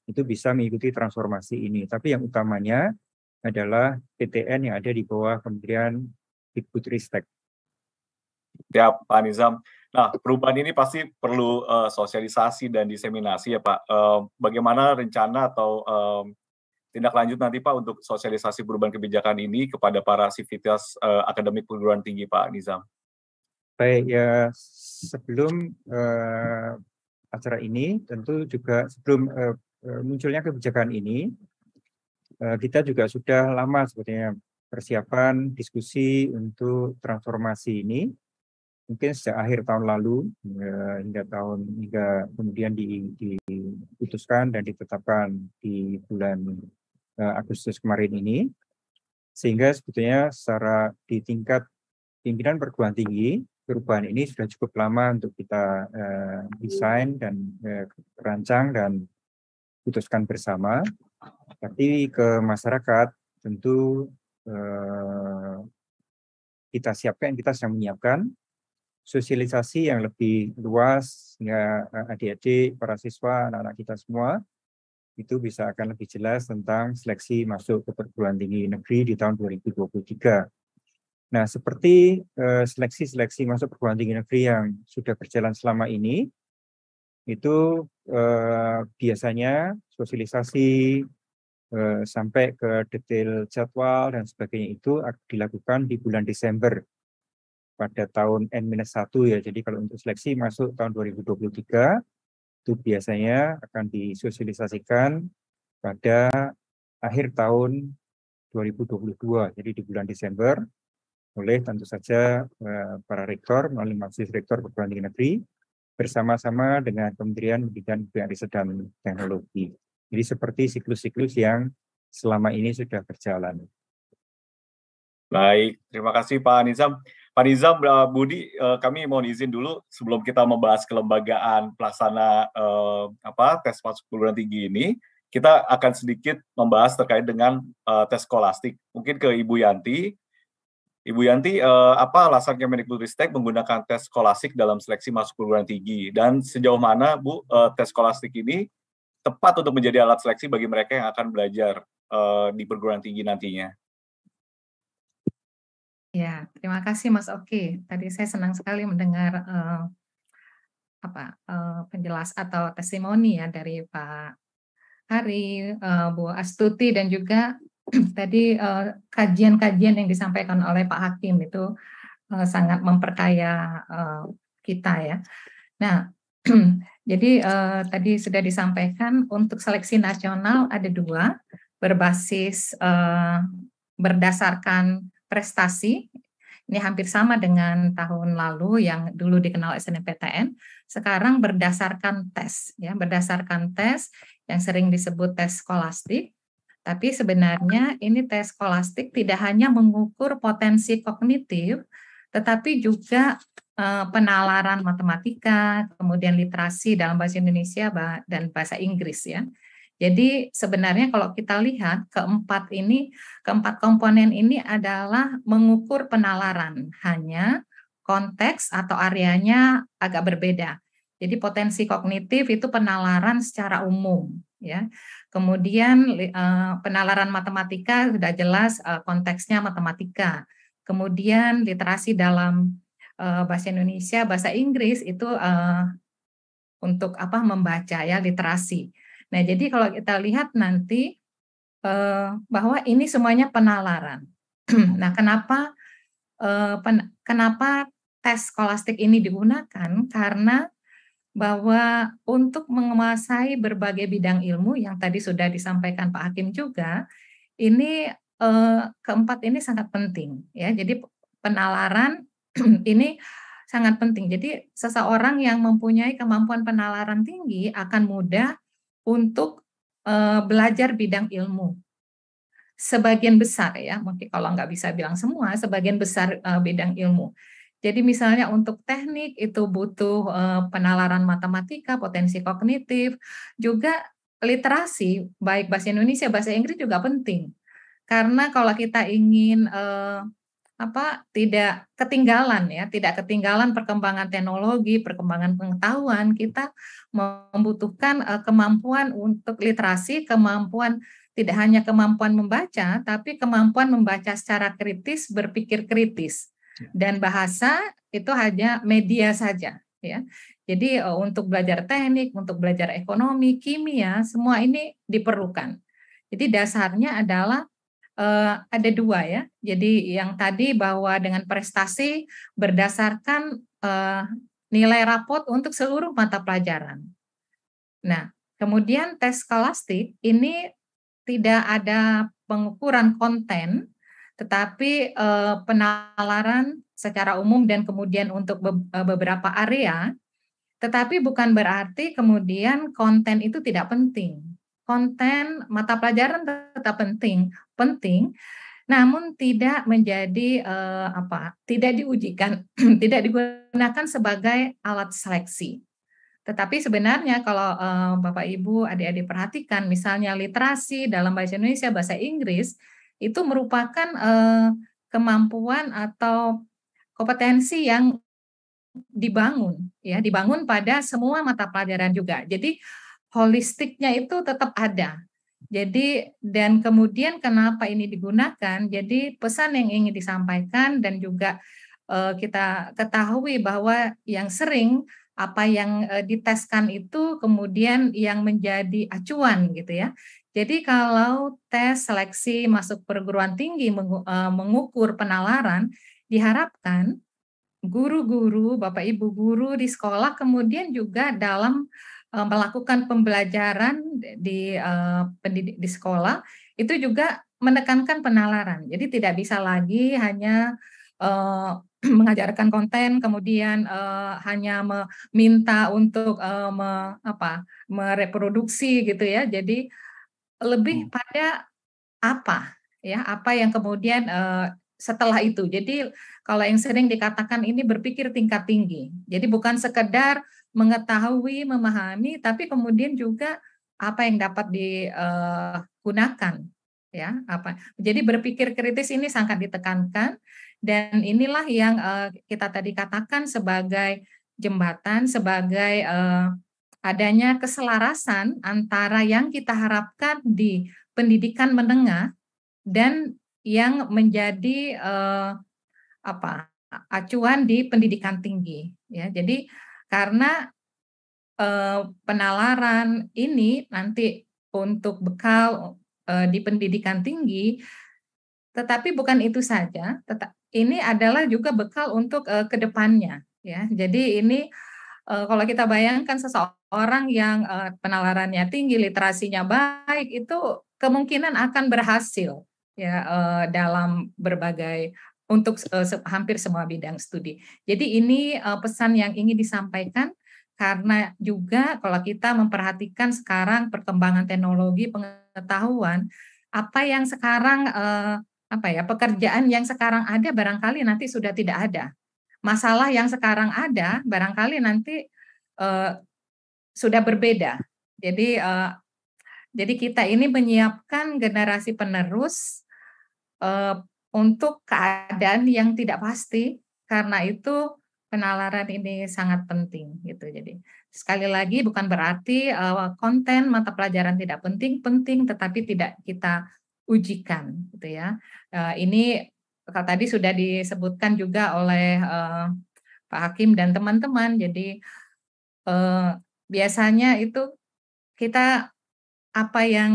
L: itu bisa mengikuti transformasi ini. Tapi yang utamanya adalah PTN yang ada di bawah Kementerian Dikbudristek.
B: Ya, Pak Nizam. Nah, perubahan ini pasti perlu sosialisasi dan diseminasi ya, Pak. Bagaimana rencana atau tindak lanjut nanti, Pak, untuk sosialisasi perubahan kebijakan ini kepada para sivitas akademik perguruan tinggi, Pak Nizam?
L: Baik, ya sebelum acara ini, tentu juga sebelum munculnya kebijakan ini, kita juga sudah lama sebetulnya persiapan diskusi untuk transformasi ini. Mungkin sejak akhir tahun lalu hingga kemudian diputuskan dan ditetapkan di bulan Agustus kemarin ini, sehingga sebetulnya secara di tingkat pimpinan perguruan tinggi perubahan ini sudah cukup lama untuk kita desain dan rancang dan putuskan bersama. Tapi ke masyarakat tentu kita sedang menyiapkan sosialisasi yang lebih luas sehingga adik-adik, para siswa, anak-anak kita semua itu bisa akan lebih jelas tentang seleksi masuk ke perguruan tinggi negeri di tahun 2023. Nah, seperti seleksi-seleksi masuk perguruan tinggi negeri yang sudah berjalan selama ini, itu biasanya sosialisasi sampai ke detail jadwal dan sebagainya itu dilakukan di bulan Desember pada tahun N-1 ya. Jadi kalau untuk seleksi masuk tahun 2023 itu biasanya akan disosialisasikan pada akhir tahun 2022. Jadi di bulan Desember oleh tentu saja para rektor melalui majelis rektor perguruan tinggi negeri bersama-sama dengan Kementerian Pendidikan Riset dan Teknologi. Jadi seperti siklus-siklus yang selama ini sudah berjalan.
B: Baik, terima kasih Pak Nizam. Pak Nizam, Budi, kami mohon izin dulu sebelum kita membahas kelembagaan pelaksana tes masuk perguruan tinggi ini, kita akan sedikit membahas terkait dengan tes skolastik. Mungkin ke Ibu Yanti. Ibu Yanti, apa alasan Kemendikbudristek menggunakan tes skolastik dalam seleksi masuk perguruan tinggi? Dan sejauh mana, Bu, tes skolastik ini tepat untuk menjadi alat seleksi bagi mereka yang akan belajar di perguruan tinggi nantinya?
A: Ya, terima kasih Mas Oki. Tadi saya senang sekali mendengar penjelas atau testimoni ya dari Pak Ari, Bu Astuti, dan juga tadi kajian-kajian yang disampaikan oleh Pak Hakim itu sangat memperkaya kita ya. Nah, jadi tadi sudah disampaikan untuk seleksi nasional ada 2, berbasis berdasarkan prestasi, Ini hampir sama dengan tahun lalu yang dulu dikenal SNMPTN, sekarang berdasarkan tes, ya, berdasarkan tes yang sering disebut tes skolastik. Tapi sebenarnya ini tes skolastik tidak hanya mengukur potensi kognitif, tetapi juga penalaran matematika, kemudian literasi dalam bahasa Indonesia dan bahasa Inggris, ya. Jadi sebenarnya kalau kita lihat keempat komponen ini adalah mengukur penalaran, hanya konteks atau areanya agak berbeda. Jadi potensi kognitif itu penalaran secara umum, ya. Kemudian penalaran matematika sudah jelas konteksnya matematika. Kemudian literasi dalam bahasa Indonesia, bahasa Inggris itu untuk membaca, ya, literasi. Nah, jadi kalau kita lihat nanti bahwa ini semuanya penalaran. Nah, kenapa tes skolastik ini digunakan? Karena bahwa untuk menguasai berbagai bidang ilmu yang tadi sudah disampaikan Pak Hakim juga, ini keempat ini sangat penting, ya. Jadi penalaran ini sangat penting. Jadi seseorang yang mempunyai kemampuan penalaran tinggi akan mudah untuk belajar bidang ilmu. Sebagian besar, ya, mungkin kalau nggak bisa bilang semua, sebagian besar bidang ilmu. Jadi misalnya untuk teknik itu butuh penalaran matematika, potensi kognitif, juga literasi, baik bahasa Indonesia, bahasa Inggris juga penting. Karena kalau kita ingin tidak ketinggalan, ya, tidak ketinggalan perkembangan teknologi, perkembangan pengetahuan, kita membutuhkan kemampuan untuk literasi, kemampuan tidak hanya kemampuan membaca, tapi kemampuan membaca secara kritis, berpikir kritis. Dan bahasa itu hanya media saja, ya. Jadi untuk belajar teknik, untuk belajar ekonomi, kimia, semua ini diperlukan. Jadi dasarnya adalah ada dua, ya. Jadi yang tadi bahwa dengan prestasi berdasarkan nilai rapot untuk seluruh mata pelajaran. Nah, kemudian tes skolastik ini tidak ada pengukuran konten, tetapi penalaran secara umum dan kemudian untuk beberapa area, tetapi bukan berarti kemudian konten itu tidak penting. Konten mata pelajaran tetap penting, namun tidak menjadi tidak diujikan, tidak digunakan sebagai alat seleksi. Tetapi sebenarnya kalau Bapak Ibu adik-adik perhatikan, misalnya literasi dalam bahasa Indonesia, bahasa Inggris, itu merupakan kemampuan atau kompetensi yang dibangun, ya, dibangun pada semua mata pelajaran juga. Jadi holistiknya itu tetap ada. Jadi dan kemudian kenapa ini digunakan? Jadi pesan yang ingin disampaikan dan juga kita ketahui bahwa yang sering apa yang diteskan itu kemudian yang menjadi acuan, gitu, ya. Jadi kalau tes seleksi masuk perguruan tinggi mengukur penalaran, diharapkan guru-guru, Bapak Ibu guru di sekolah kemudian juga dalam melakukan pembelajaran di sekolah itu juga menekankan penalaran. Jadi tidak bisa lagi hanya mengajarkan konten kemudian hanya meminta untuk mereproduksi, gitu, ya. Jadi lebih pada apa yang kemudian setelah itu. Jadi kalau yang sering dikatakan ini berpikir tingkat tinggi. Jadi bukan sekedar mengetahui, memahami, tapi kemudian juga apa yang dapat digunakan, ya. Jadi berpikir kritis ini sangat ditekankan, dan inilah yang kita tadi katakan sebagai jembatan, sebagai adanya keselarasan antara yang kita harapkan di pendidikan menengah dan yang menjadi acuan di pendidikan tinggi, ya. Jadi karena penalaran ini nanti untuk bekal di pendidikan tinggi, tetapi bukan itu saja, ini adalah juga bekal untuk kedepannya, ya. Jadi ini kalau kita bayangkan seseorang yang penalarannya tinggi, literasinya baik, itu kemungkinan akan berhasil, ya, dalam berbagai untuk hampir semua bidang studi. Jadi ini pesan yang ingin disampaikan, karena juga kalau kita memperhatikan sekarang perkembangan teknologi pengetahuan, apa yang sekarang pekerjaan yang sekarang ada barangkali nanti sudah tidak ada. Masalah yang sekarang ada barangkali nanti sudah berbeda. Jadi kita ini menyiapkan generasi penerus untuk keadaan yang tidak pasti, karena itu penalaran ini sangat penting gitu. Jadi sekali lagi bukan berarti konten mata pelajaran tidak penting, tetapi tidak kita ujikan gitu ya. Ini tadi sudah disebutkan juga oleh Pak Hakim dan teman-teman. Jadi biasanya itu kita yang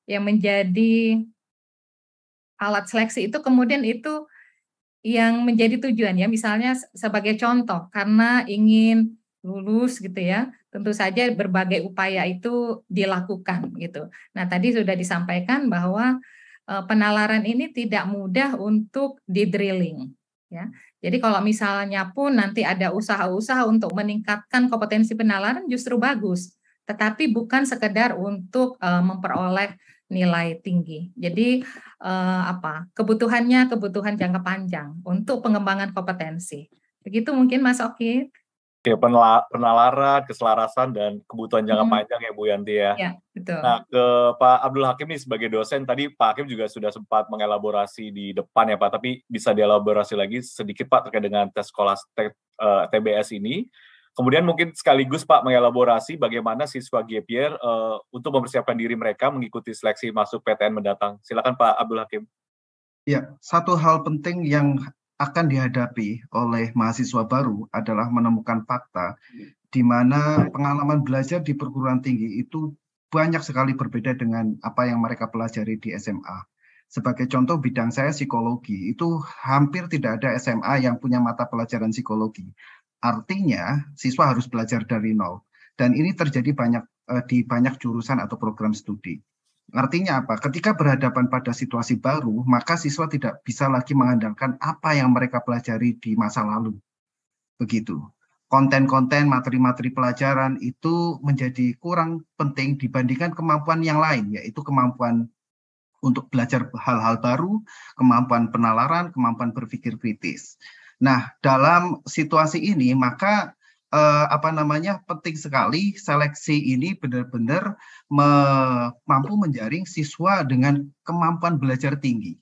A: menjadi alat seleksi itu kemudian itu yang menjadi tujuan ya, misalnya sebagai contoh karena ingin lulus gitu ya, tentu saja berbagai upaya itu dilakukan gitu. Nah tadi sudah disampaikan bahwa penalaran ini tidak mudah untuk di-drilling ya. Jadi kalau misalnya pun nanti ada usaha-usaha untuk meningkatkan kompetensi penalaran justru bagus, tetapi bukan sekedar untuk memperoleh nilai tinggi. Jadi kebutuhan jangka panjang untuk pengembangan kompetensi. Begitu mungkin Mas Oki.
B: Oke, penalaran, keselarasan dan kebutuhan jangka panjang ya Bu Yanti ya.
A: Iya, betul.
B: Nah, ke Pak Abdul Hakim nih sebagai dosen, tadi Pak Hakim juga sudah sempat mengelaborasi di depan ya Pak, tapi bisa dielaborasi lagi sedikit Pak terkait dengan tes skolastik TBS ini. Kemudian mungkin sekaligus Pak mengelaborasi bagaimana siswa gap year untuk mempersiapkan diri mereka mengikuti seleksi masuk PTN mendatang. Silakan Pak Abdul Hakim.
D: Ya, satu hal penting yang akan dihadapi oleh mahasiswa baru adalah menemukan fakta di mana pengalaman belajar di perguruan tinggi itu banyak sekali berbeda dengan apa yang mereka pelajari di SMA. Sebagai contoh, bidang saya psikologi, itu hampir tidak ada SMA yang punya mata pelajaran psikologi. Artinya, siswa harus belajar dari nol. Dan ini terjadi di banyak jurusan atau program studi. Artinya apa? Ketika berhadapan pada situasi baru, maka siswa tidak bisa lagi mengandalkan apa yang mereka pelajari di masa lalu. Begitu. Konten-konten, materi-materi pelajaran itu menjadi kurang penting dibandingkan kemampuan yang lain, yaitu kemampuan untuk belajar hal-hal baru, kemampuan penalaran, kemampuan berpikir kritis. Nah, dalam situasi ini maka penting sekali seleksi ini benar-benar mampu menjaring siswa dengan kemampuan belajar tinggi.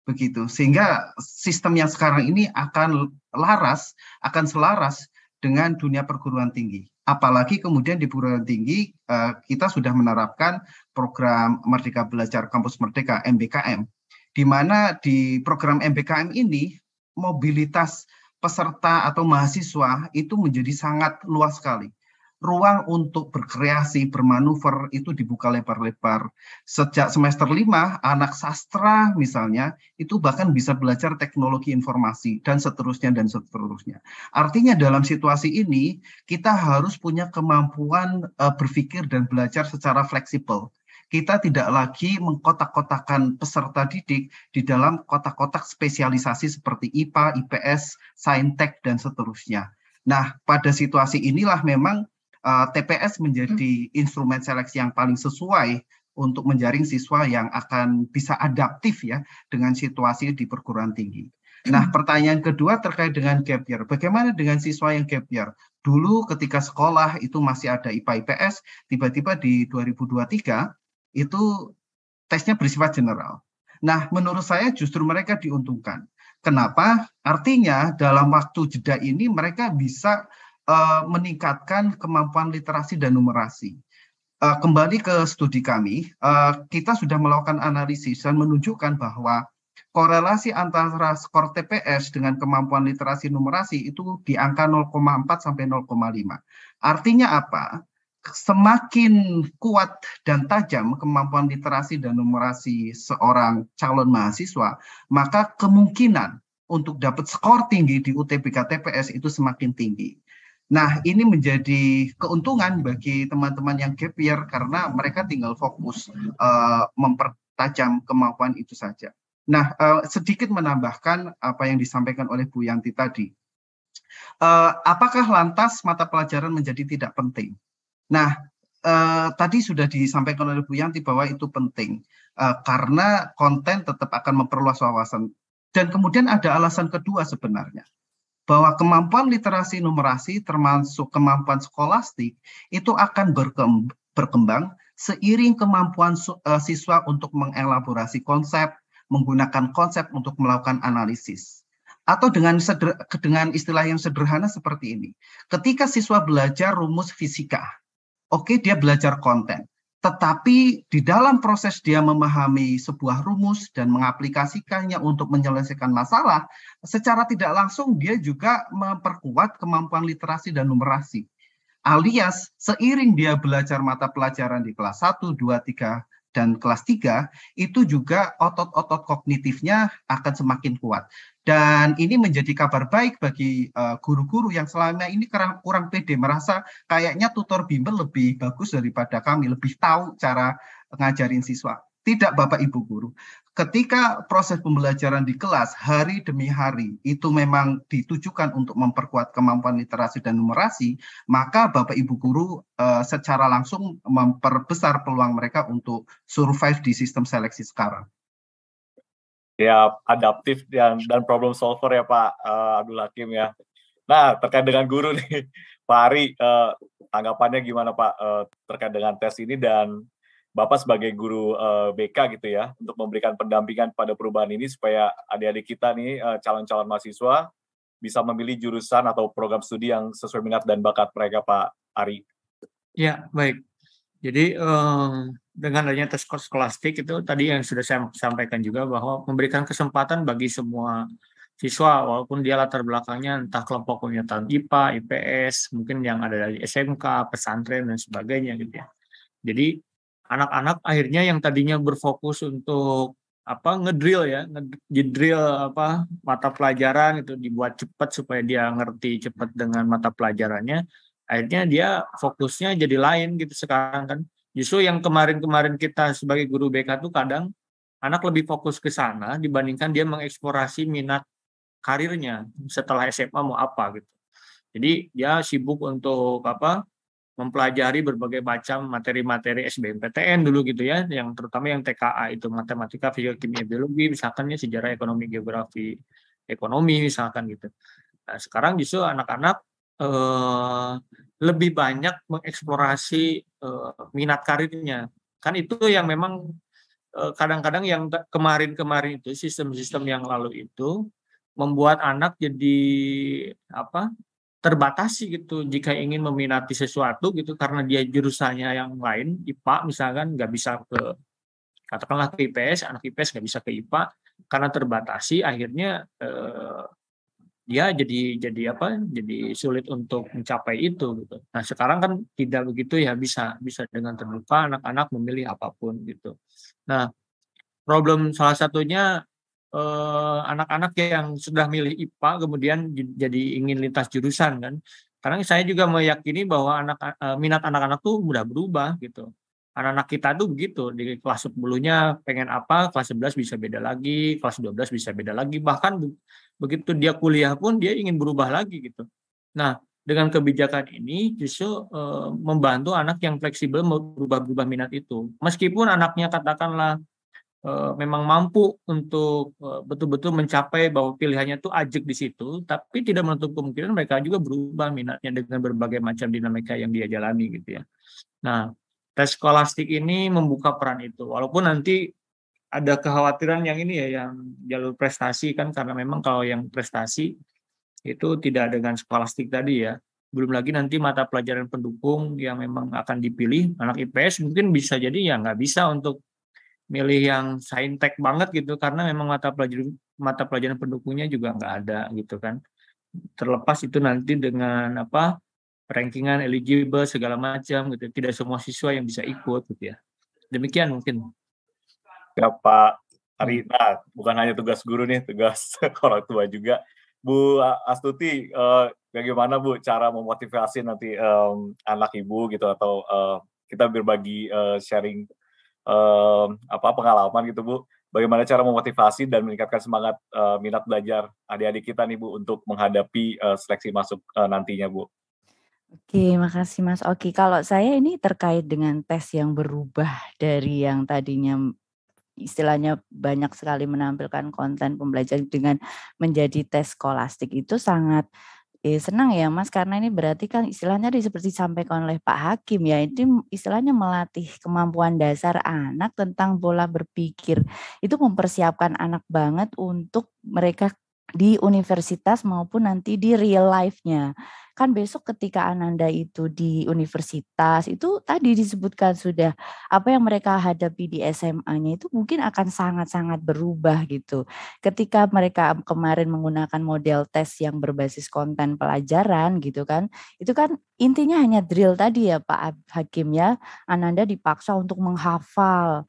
D: Begitu. Sehingga sistem yang sekarang ini akan selaras dengan dunia perguruan tinggi. Apalagi kemudian di perguruan tinggi kita sudah menerapkan program Merdeka Belajar Kampus Merdeka MBKM, di mana di program MBKM ini mobilitas peserta atau mahasiswa itu menjadi sangat luas sekali. Ruang untuk berkreasi, bermanuver itu dibuka lebar-lebar. Sejak semester 5, anak sastra misalnya, itu bahkan bisa belajar teknologi informasi, dan seterusnya, dan seterusnya. Artinya dalam situasi ini, kita harus punya kemampuan berpikir dan belajar secara fleksibel. Kita tidak lagi mengkotak-kotakan peserta didik di dalam kotak-kotak spesialisasi seperti IPA, IPS, Saintek, dan seterusnya. Nah, pada situasi inilah memang TPS menjadi instrumen seleksi yang paling sesuai untuk menjaring siswa yang akan bisa adaptif ya dengan situasi di perguruan tinggi. Nah, pertanyaan kedua terkait dengan gap year. Bagaimana dengan siswa yang gap year? Dulu ketika sekolah itu masih ada IPA, IPS, tiba-tiba di 2023 itu tesnya bersifat general. Nah, menurut saya justru mereka diuntungkan. Kenapa? Artinya dalam waktu jeda ini mereka bisa meningkatkan kemampuan literasi dan numerasi. Kembali ke studi kami, kita sudah melakukan analisis dan menunjukkan bahwa korelasi antara skor TPS dengan kemampuan literasi numerasi itu di angka 0,4 sampai 0,5. Artinya apa? Semakin kuat dan tajam kemampuan literasi dan numerasi seorang calon mahasiswa, maka kemungkinan untuk dapat skor tinggi di UTBK TPS itu semakin tinggi. Nah, ini menjadi keuntungan bagi teman-teman yang gap year karena mereka tinggal fokus mempertajam kemampuan itu saja. Nah, sedikit menambahkan apa yang disampaikan oleh Bu Yanti tadi. Apakah lantas mata pelajaran menjadi tidak penting? Nah, tadi sudah disampaikan oleh Bu Yanti bahwa itu penting karena konten tetap akan memperluas wawasan. Dan kemudian ada alasan kedua sebenarnya, bahwa kemampuan literasi numerasi termasuk kemampuan skolastik itu akan berkembang seiring kemampuan siswa untuk mengelaborasi konsep, menggunakan konsep untuk melakukan analisis. Atau dengan istilah yang sederhana seperti ini. Ketika siswa belajar rumus fisika, oke, dia belajar konten. Tetapi di dalam proses dia memahami sebuah rumus dan mengaplikasikannya untuk menyelesaikan masalah, secara tidak langsung dia juga memperkuat kemampuan literasi dan numerasi. Alias, seiring dia belajar mata pelajaran di kelas 1, 2, 3, dan kelas 3, itu juga otot-otot kognitifnya akan semakin kuat. Dan ini menjadi kabar baik bagi guru-guru yang selama ini kurang pede, merasa kayaknya tutor bimbel lebih bagus daripada kami, lebih tahu cara ngajarin siswa. Tidak, Bapak Ibu guru. Ketika proses pembelajaran di kelas hari demi hari itu memang ditujukan untuk memperkuat kemampuan literasi dan numerasi, maka Bapak Ibu guru secara langsung memperbesar peluang mereka untuk survive di sistem seleksi sekarang.
B: Ya, adaptif dan problem solver ya Pak Abdul Hakim ya. Nah, terkait dengan guru nih, Pak Ari, tanggapannya gimana Pak terkait dengan tes ini, dan Bapak sebagai guru BK gitu ya, untuk memberikan pendampingan pada perubahan ini supaya adik-adik kita nih, calon-calon mahasiswa, bisa memilih jurusan atau program studi yang sesuai minat dan bakat mereka, Pak Ari.
E: Ya, baik. Jadi dengan adanya tes skolastik itu tadi yang sudah saya sampaikan juga, bahwa memberikan kesempatan bagi semua siswa, walaupun dia latar belakangnya entah kelompok pengetahuan IPA, IPS, mungkin yang ada dari SMK, pesantren, dan sebagainya gitu ya. Jadi anak-anak akhirnya yang tadinya berfokus untuk ngedrill ya, ngedrill mata pelajaran itu dibuat cepat supaya dia ngerti cepat dengan mata pelajarannya, akhirnya dia fokusnya jadi lain gitu sekarang kan. Justru yang kemarin-kemarin kita sebagai guru BK tuh kadang anak lebih fokus ke sana dibandingkan dia mengeksplorasi minat karirnya setelah SMA mau apa gitu. Jadi dia sibuk untuk mempelajari berbagai macam materi-materi SBMPTN dulu gitu ya, yang terutama yang TKA itu matematika, fisika, kimia, biologi, misalkan ya sejarah, ekonomi, geografi, ekonomi misalkan gitu. Nah, sekarang justru anak-anak lebih banyak mengeksplorasi minat karirnya. Kan itu yang memang kadang-kadang yang kemarin-kemarin itu sistem-sistem yang lalu itu membuat anak jadi terbatasi gitu jika ingin meminati sesuatu gitu, karena dia jurusannya yang lain, IPA misalkan nggak bisa katakanlah ke IPS, anak IPS nggak bisa ke IPA karena terbatasi, akhirnya dia jadi sulit untuk mencapai itu gitu. Nah sekarang kan tidak begitu ya, bisa dengan terbuka anak-anak memilih apapun gitu. Nah problem salah satunya anak-anak yang sudah milih IPA kemudian jadi ingin lintas jurusan kan. Karena saya juga meyakini bahwa minat anak-anak tuh mudah berubah gitu. Anak-anak kita tuh begitu, di kelas 10-nya pengen apa, kelas 11 bisa beda lagi, kelas 12 bisa beda lagi, bahkan begitu dia kuliah pun dia ingin berubah lagi gitu. Nah, dengan kebijakan ini justru membantu anak yang fleksibel berubah minat itu. Meskipun anaknya katakanlah memang mampu untuk betul-betul mencapai bahwa pilihannya itu ajek di situ, tapi tidak menutup kemungkinan mereka juga berubah minatnya dengan berbagai macam dinamika yang dia jalani gitu ya. Nah, tes skolastik ini membuka peran itu, walaupun nanti ada kekhawatiran yang ini ya, yang jalur prestasi kan, karena memang kalau yang prestasi itu tidak dengan skolastik tadi ya. Belum lagi nanti mata pelajaran pendukung yang memang akan dipilih, anak IPS mungkin bisa jadi ya nggak bisa untuk milih yang saintek banget gitu, karena memang mata pelajaran pendukungnya juga nggak ada gitu kan. Terlepas itu nanti dengan rankingan eligible segala macam gitu, tidak semua siswa yang bisa ikut gitu ya. Demikian mungkin.
B: Ya Pak Ari, nah bukan hanya tugas guru nih, tugas orang tua juga. Bu Astuti, bagaimana Bu cara memotivasi nanti anak Ibu gitu, atau kita berbagi sharing pengalaman gitu Bu, bagaimana cara memotivasi dan meningkatkan semangat minat belajar adik-adik kita nih Bu untuk menghadapi seleksi masuk nantinya Bu.
F: Oke, makasih Mas Oki. Kalau saya ini terkait dengan tes yang berubah dari yang tadinya istilahnya banyak sekali menampilkan konten pembelajaran dengan menjadi tes skolastik itu sangat senang ya Mas, karena ini berarti kan istilahnya seperti disampaikan oleh Pak Hakim ya, ini istilahnya melatih kemampuan dasar anak tentang pola berpikir. Itu mempersiapkan anak banget untuk mereka di universitas maupun nanti di real life-nya. Kan besok ketika Ananda itu di universitas, itu tadi disebutkan sudah apa yang mereka hadapi di SMA-nya itu mungkin akan sangat-sangat berubah gitu. Ketika mereka kemarin menggunakan model tes yang berbasis konten pelajaran gitu kan, itu kan intinya hanya drill tadi ya Pak Hakim ya, Ananda dipaksa untuk menghafal.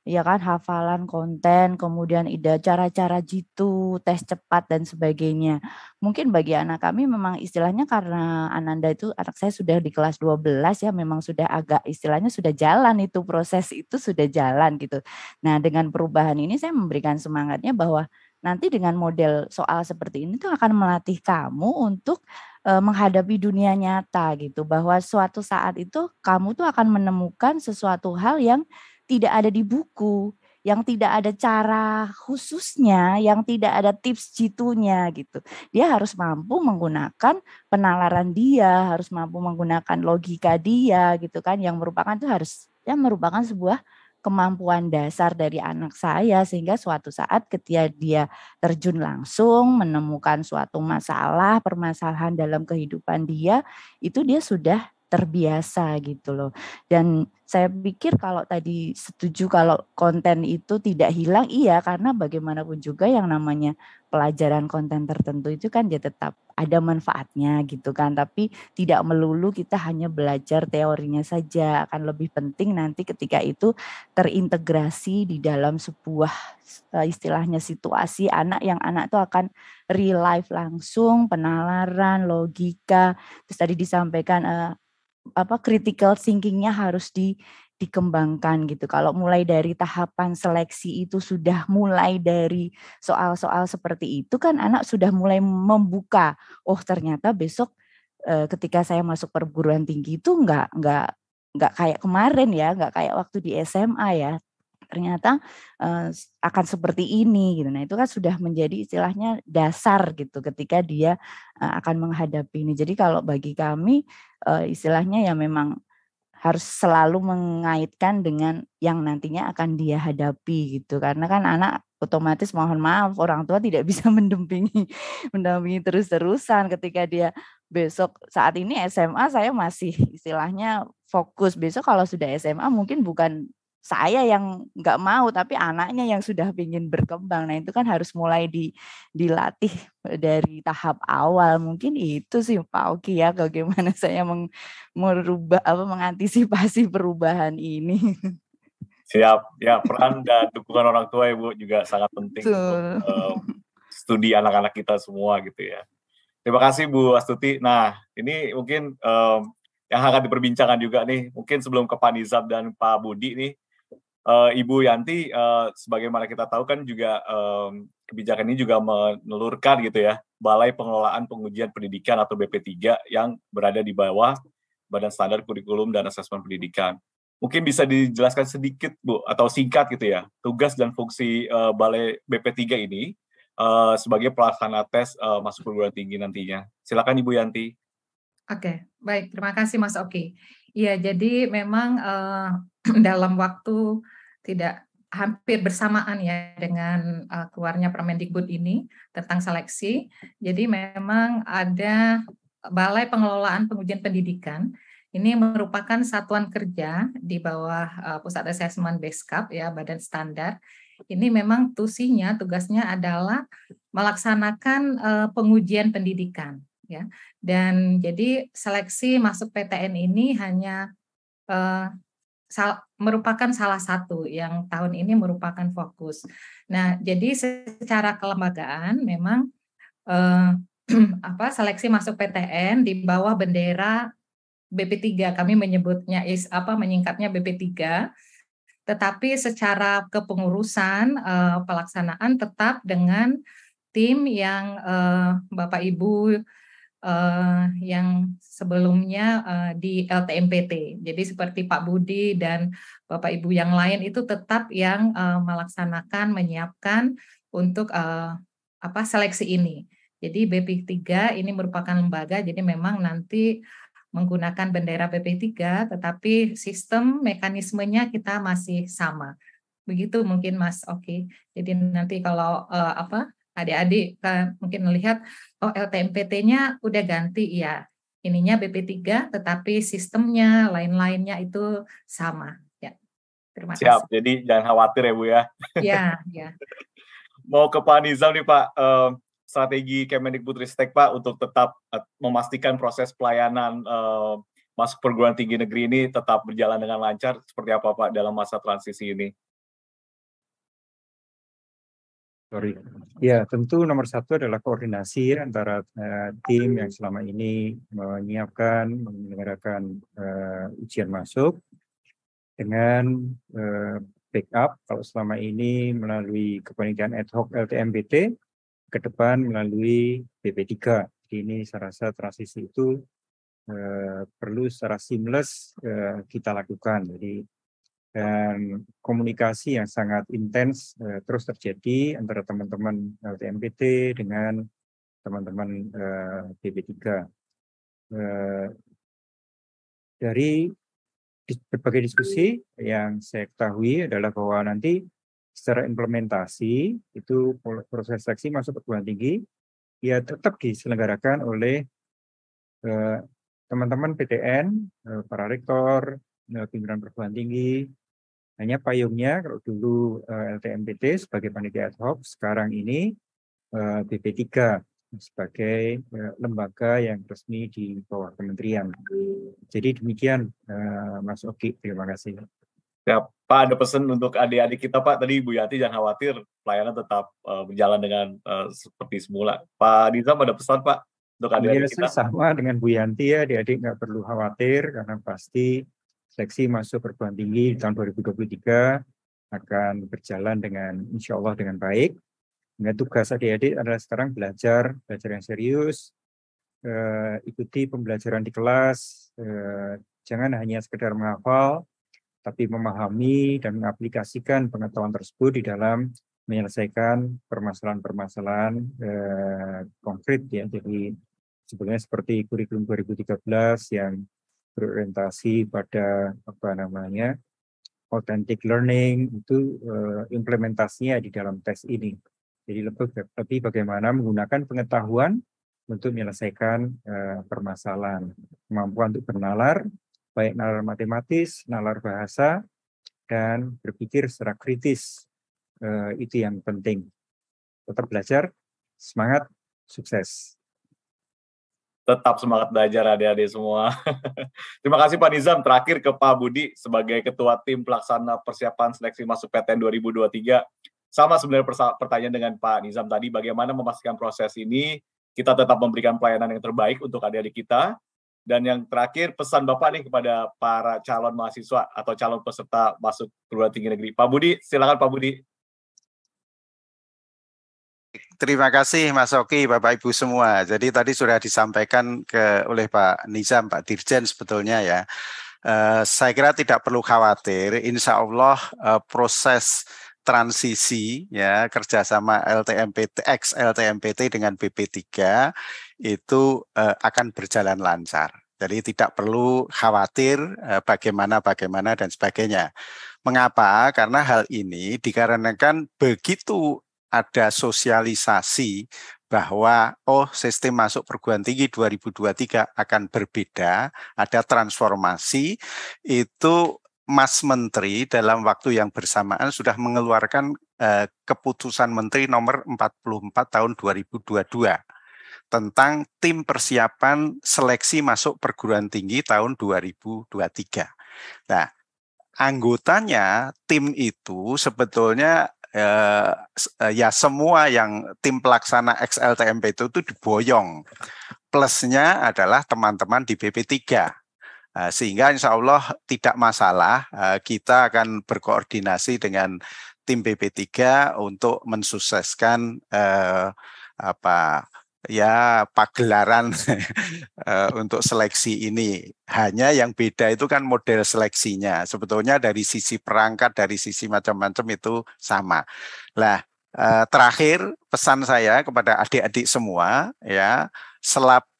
F: Ya kan, hafalan konten, kemudian ada cara-cara jitu, tes cepat dan sebagainya. Mungkin bagi anak kami memang istilahnya karena Ananda itu anak saya sudah di kelas 12 ya, memang sudah agak istilahnya sudah jalan itu, proses itu sudah jalan gitu. Nah, dengan perubahan ini saya memberikan semangatnya bahwa nanti dengan model soal seperti ini tuh akan melatih kamu untuk menghadapi dunia nyata gitu, bahwa suatu saat itu kamu tuh akan menemukan sesuatu hal yang tidak ada di buku, yang tidak ada cara khususnya, yang tidak ada tips jitunya gitu. Dia harus mampu menggunakan penalaran dia, harus mampu menggunakan logika dia gitu kan, yang merupakan itu harus yang merupakan sebuah kemampuan dasar dari anak saya, sehingga suatu saat ketika dia terjun langsung menemukan suatu masalah, permasalahan dalam kehidupan dia, itu dia sudah terbiasa gitu loh. Dan saya pikir kalau tadi setuju kalau konten itu tidak hilang, iya, karena bagaimanapun juga yang namanya pelajaran konten tertentu itu kan dia tetap ada manfaatnya gitu kan, tapi tidak melulu kita hanya belajar teorinya saja, akan lebih penting nanti ketika itu terintegrasi di dalam sebuah istilahnya situasi anak yang anak itu akan real life langsung, penalaran, logika, terus tadi disampaikan critical thinking-nya harus dikembangkan gitu. Kalau mulai dari tahapan seleksi itu sudah mulai dari soal-soal seperti itu kan anak sudah mulai membuka. Oh ternyata besok ketika saya masuk perguruan tinggi itu nggak kayak kemarin ya, nggak kayak waktu di SMA ya. Ternyata akan seperti ini gitu. Nah itu kan sudah menjadi istilahnya dasar gitu ketika dia akan menghadapi ini. Jadi kalau bagi kami istilahnya ya memang harus selalu mengaitkan dengan yang nantinya akan dia hadapi gitu. Karena kan anak otomatis mohon maaf orang tua tidak bisa mendampingi terus-terusan ketika dia besok saat ini SMA saya masih istilahnya fokus. Besok kalau sudah SMA mungkin bukan saya yang nggak mau, tapi anaknya yang sudah ingin berkembang. Nah itu kan harus mulai dilatih dari tahap awal. Mungkin itu sih Pak Oki ya, bagaimana saya mengantisipasi perubahan ini.
B: Siap, ya peran dan dukungan orang tua Ibu juga sangat penting untuk studi anak-anak kita semua gitu ya. Terima kasih Bu Astuti. Nah ini mungkin yang akan diperbincangkan juga nih, mungkin sebelum ke Pak Nizam dan Pak Budi nih, Ibu Yanti, sebagaimana kita tahu kan juga kebijakan ini juga menelurkan gitu ya, Balai Pengelolaan Pengujian Pendidikan atau BP3 yang berada di bawah Badan Standar Kurikulum dan Asesmen Pendidikan. Mungkin bisa dijelaskan sedikit Bu, atau singkat gitu ya, tugas dan fungsi Balai BP3 ini sebagai pelaksana tes masuk perguruan tinggi nantinya. Silakan Ibu Yanti.
A: Oke, baik, terima kasih Mas Oki. Iya, jadi memang dalam waktu tidak hampir bersamaan ya dengan keluarnya Permendikbud ini tentang seleksi. Jadi memang ada Balai Pengelolaan Pengujian Pendidikan. Ini merupakan satuan kerja di bawah Pusat Asesmen Beskap ya, Badan Standar. Ini memang tugasnya adalah melaksanakan pengujian pendidikan ya. Dan jadi seleksi masuk PTN ini hanya merupakan salah satu yang tahun ini merupakan fokus. Nah, jadi secara kelembagaan memang seleksi masuk PTN di bawah bendera BP3, kami menyebutnya menyingkatnya BP3. tetapi secara kepengurusan pelaksanaan tetap dengan tim yang Bapak Ibu yang sebelumnya di LTMPT. Jadi seperti Pak Budi dan Bapak Ibu yang lain itu tetap yang melaksanakan, menyiapkan untuk seleksi ini. Jadi BP3 ini merupakan lembaga, jadi memang nanti menggunakan bendera BP3, tetapi sistem mekanismenya kita masih sama. Begitu mungkin Mas Oki. Jadi nanti kalau adik-adik mungkin melihat LTMPT-nya udah ganti ya, ininya BP3 tetapi sistemnya lain-lainnya itu sama ya. Terima kasih.
B: Siap, jadi jangan khawatir ya Bu ya.
A: Ya.
B: Mau ke Pak Nizam nih Pak, strategi Kemendikbudristek Pak untuk tetap memastikan proses pelayanan masuk perguruan tinggi negeri ini tetap berjalan dengan lancar, seperti apa Pak dalam masa transisi ini?
L: Ya, tentu nomor satu adalah koordinasi antara tim yang selama ini menyiapkan, menyelenggarakan ujian masuk dengan backup kalau selama ini melalui kepanitiaan ad hoc LTMPT, ke depan melalui BP3. Jadi ini saya rasa transisi itu perlu secara seamless kita lakukan. Jadi dan komunikasi yang sangat intens terus terjadi antara teman-teman LTMPT dengan teman-teman BP3. Dari berbagai diskusi yang saya ketahui adalah bahwa nanti secara implementasi itu proses seleksi masuk perguruan tinggi ya tetap diselenggarakan oleh teman-teman PTN, para rektor, pimpinan perguruan tinggi. Hanya payungnya kalau dulu LTMPT sebagai panitia ad hoc, sekarang ini BP3 sebagai lembaga yang resmi di bawah kementerian. Jadi demikian Mas Oki, terima kasih.
B: Ya, Pak, ada pesan untuk adik-adik kita Pak, tadi Bu Yati jangan khawatir, pelayanan tetap berjalan dengan seperti semula. Pak Nizam ada pesan Pak untuk adik-adik kita?
L: Sama dengan Bu Yanti ya, adik-adik nggak perlu khawatir karena pasti seleksi masuk perguruan tinggi di tahun 2023 akan berjalan dengan insya Allah dengan baik. Dengan tugas adik-adik adalah sekarang belajar yang serius, ikuti pembelajaran di kelas, jangan hanya sekedar menghafal, tapi memahami dan mengaplikasikan pengetahuan tersebut di dalam menyelesaikan permasalahan-permasalahan konkret ya. Jadi sebenarnya seperti kurikulum 2013 yang berorientasi pada authentic learning, itu implementasinya di dalam tes ini. Jadi lebih bagaimana menggunakan pengetahuan untuk menyelesaikan permasalahan, kemampuan untuk bernalar, baik nalar matematis, nalar bahasa, dan berpikir secara kritis. Itu yang penting. Tetap belajar, semangat, sukses.
B: Tetap semangat belajar adik-adik semua. Terima kasih Pak Nizam. Terakhir ke Pak Budi sebagai Ketua Tim Pelaksana Persiapan Seleksi Masuk PTN 2023. Sama sebenarnya pertanyaan dengan Pak Nizam tadi, bagaimana memastikan proses ini kita tetap memberikan pelayanan yang terbaik untuk adik-adik kita. Dan yang terakhir, pesan Bapak nih kepada para calon mahasiswa atau calon peserta masuk perguruan tinggi negeri. Pak Budi, silakan Pak Budi.
C: Terima kasih Mas Oki, Bapak Ibu semua. Jadi tadi sudah disampaikan oleh Pak Nizam, Pak Dirjen sebetulnya ya. Saya kira tidak perlu khawatir, insya Allah proses transisi ya kerjasama LTMPT, ex-LTMPT dengan BP3 itu akan berjalan lancar. Jadi tidak perlu khawatir bagaimana dan sebagainya. Mengapa? Karena hal ini dikarenakan begitu ada sosialisasi bahwa sistem masuk perguruan tinggi 2023 akan berbeda, ada transformasi, itu Mas Menteri dalam waktu yang bersamaan sudah mengeluarkan keputusan Menteri nomor 44 tahun 2022 tentang tim persiapan seleksi masuk perguruan tinggi tahun 2023. Nah, anggotanya tim itu sebetulnya ya semua yang tim pelaksana XLTMP itu diboyong. Plusnya adalah teman-teman di BP3. Sehingga insya Allah tidak masalah, kita akan berkoordinasi dengan tim BP3 untuk mensukseskan pagelaran untuk seleksi ini. Hanya yang beda itu kan model seleksinya. Sebetulnya dari sisi perangkat, dari sisi macam-macam itu sama. Nah, terakhir pesan saya kepada adik-adik semua, ya,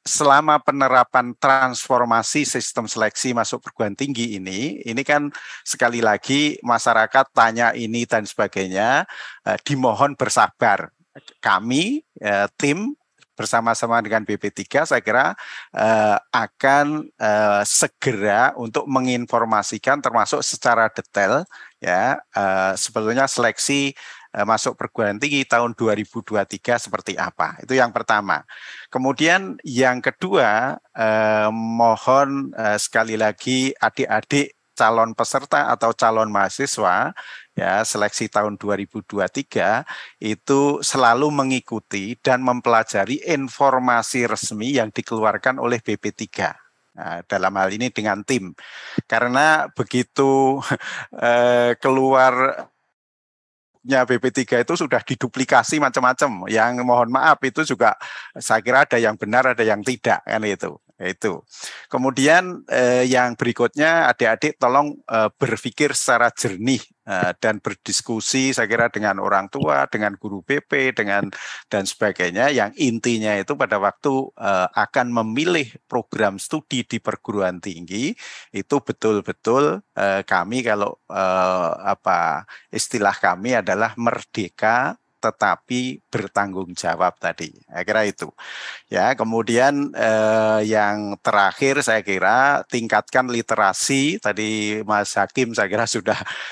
C: selama penerapan transformasi sistem seleksi masuk perguruan tinggi ini kan sekali lagi masyarakat tanya ini dan sebagainya, dimohon bersabar. Kami tim bersama-sama dengan BP3 saya kira akan segera untuk menginformasikan termasuk secara detail, ya, sebetulnya seleksi masuk perguruan tinggi tahun 2023 seperti apa. Itu yang pertama. Kemudian yang kedua, mohon sekali lagi adik-adik calon peserta atau calon mahasiswa, ya, seleksi tahun 2023 itu selalu mengikuti dan mempelajari informasi resmi yang dikeluarkan oleh BP3. Nah, dalam hal ini dengan tim. Karena begitu keluar BP3 itu sudah diduplikasi macam-macam. Yang mohon maaf itu juga saya kira ada yang benar, ada yang tidak, kan itu. Kemudian yang berikutnya adik-adik tolong berpikir secara jernih dan berdiskusi saya kira dengan orang tua, dengan guru BP, dan sebagainya. Yang intinya itu pada waktu akan memilih program studi di perguruan tinggi itu betul-betul kami kalau istilah kami adalah merdeka tetapi bertanggung jawab tadi. Saya kira itu. Ya, kemudian yang terakhir saya kira tingkatkan literasi. Tadi Mas Hakim saya kira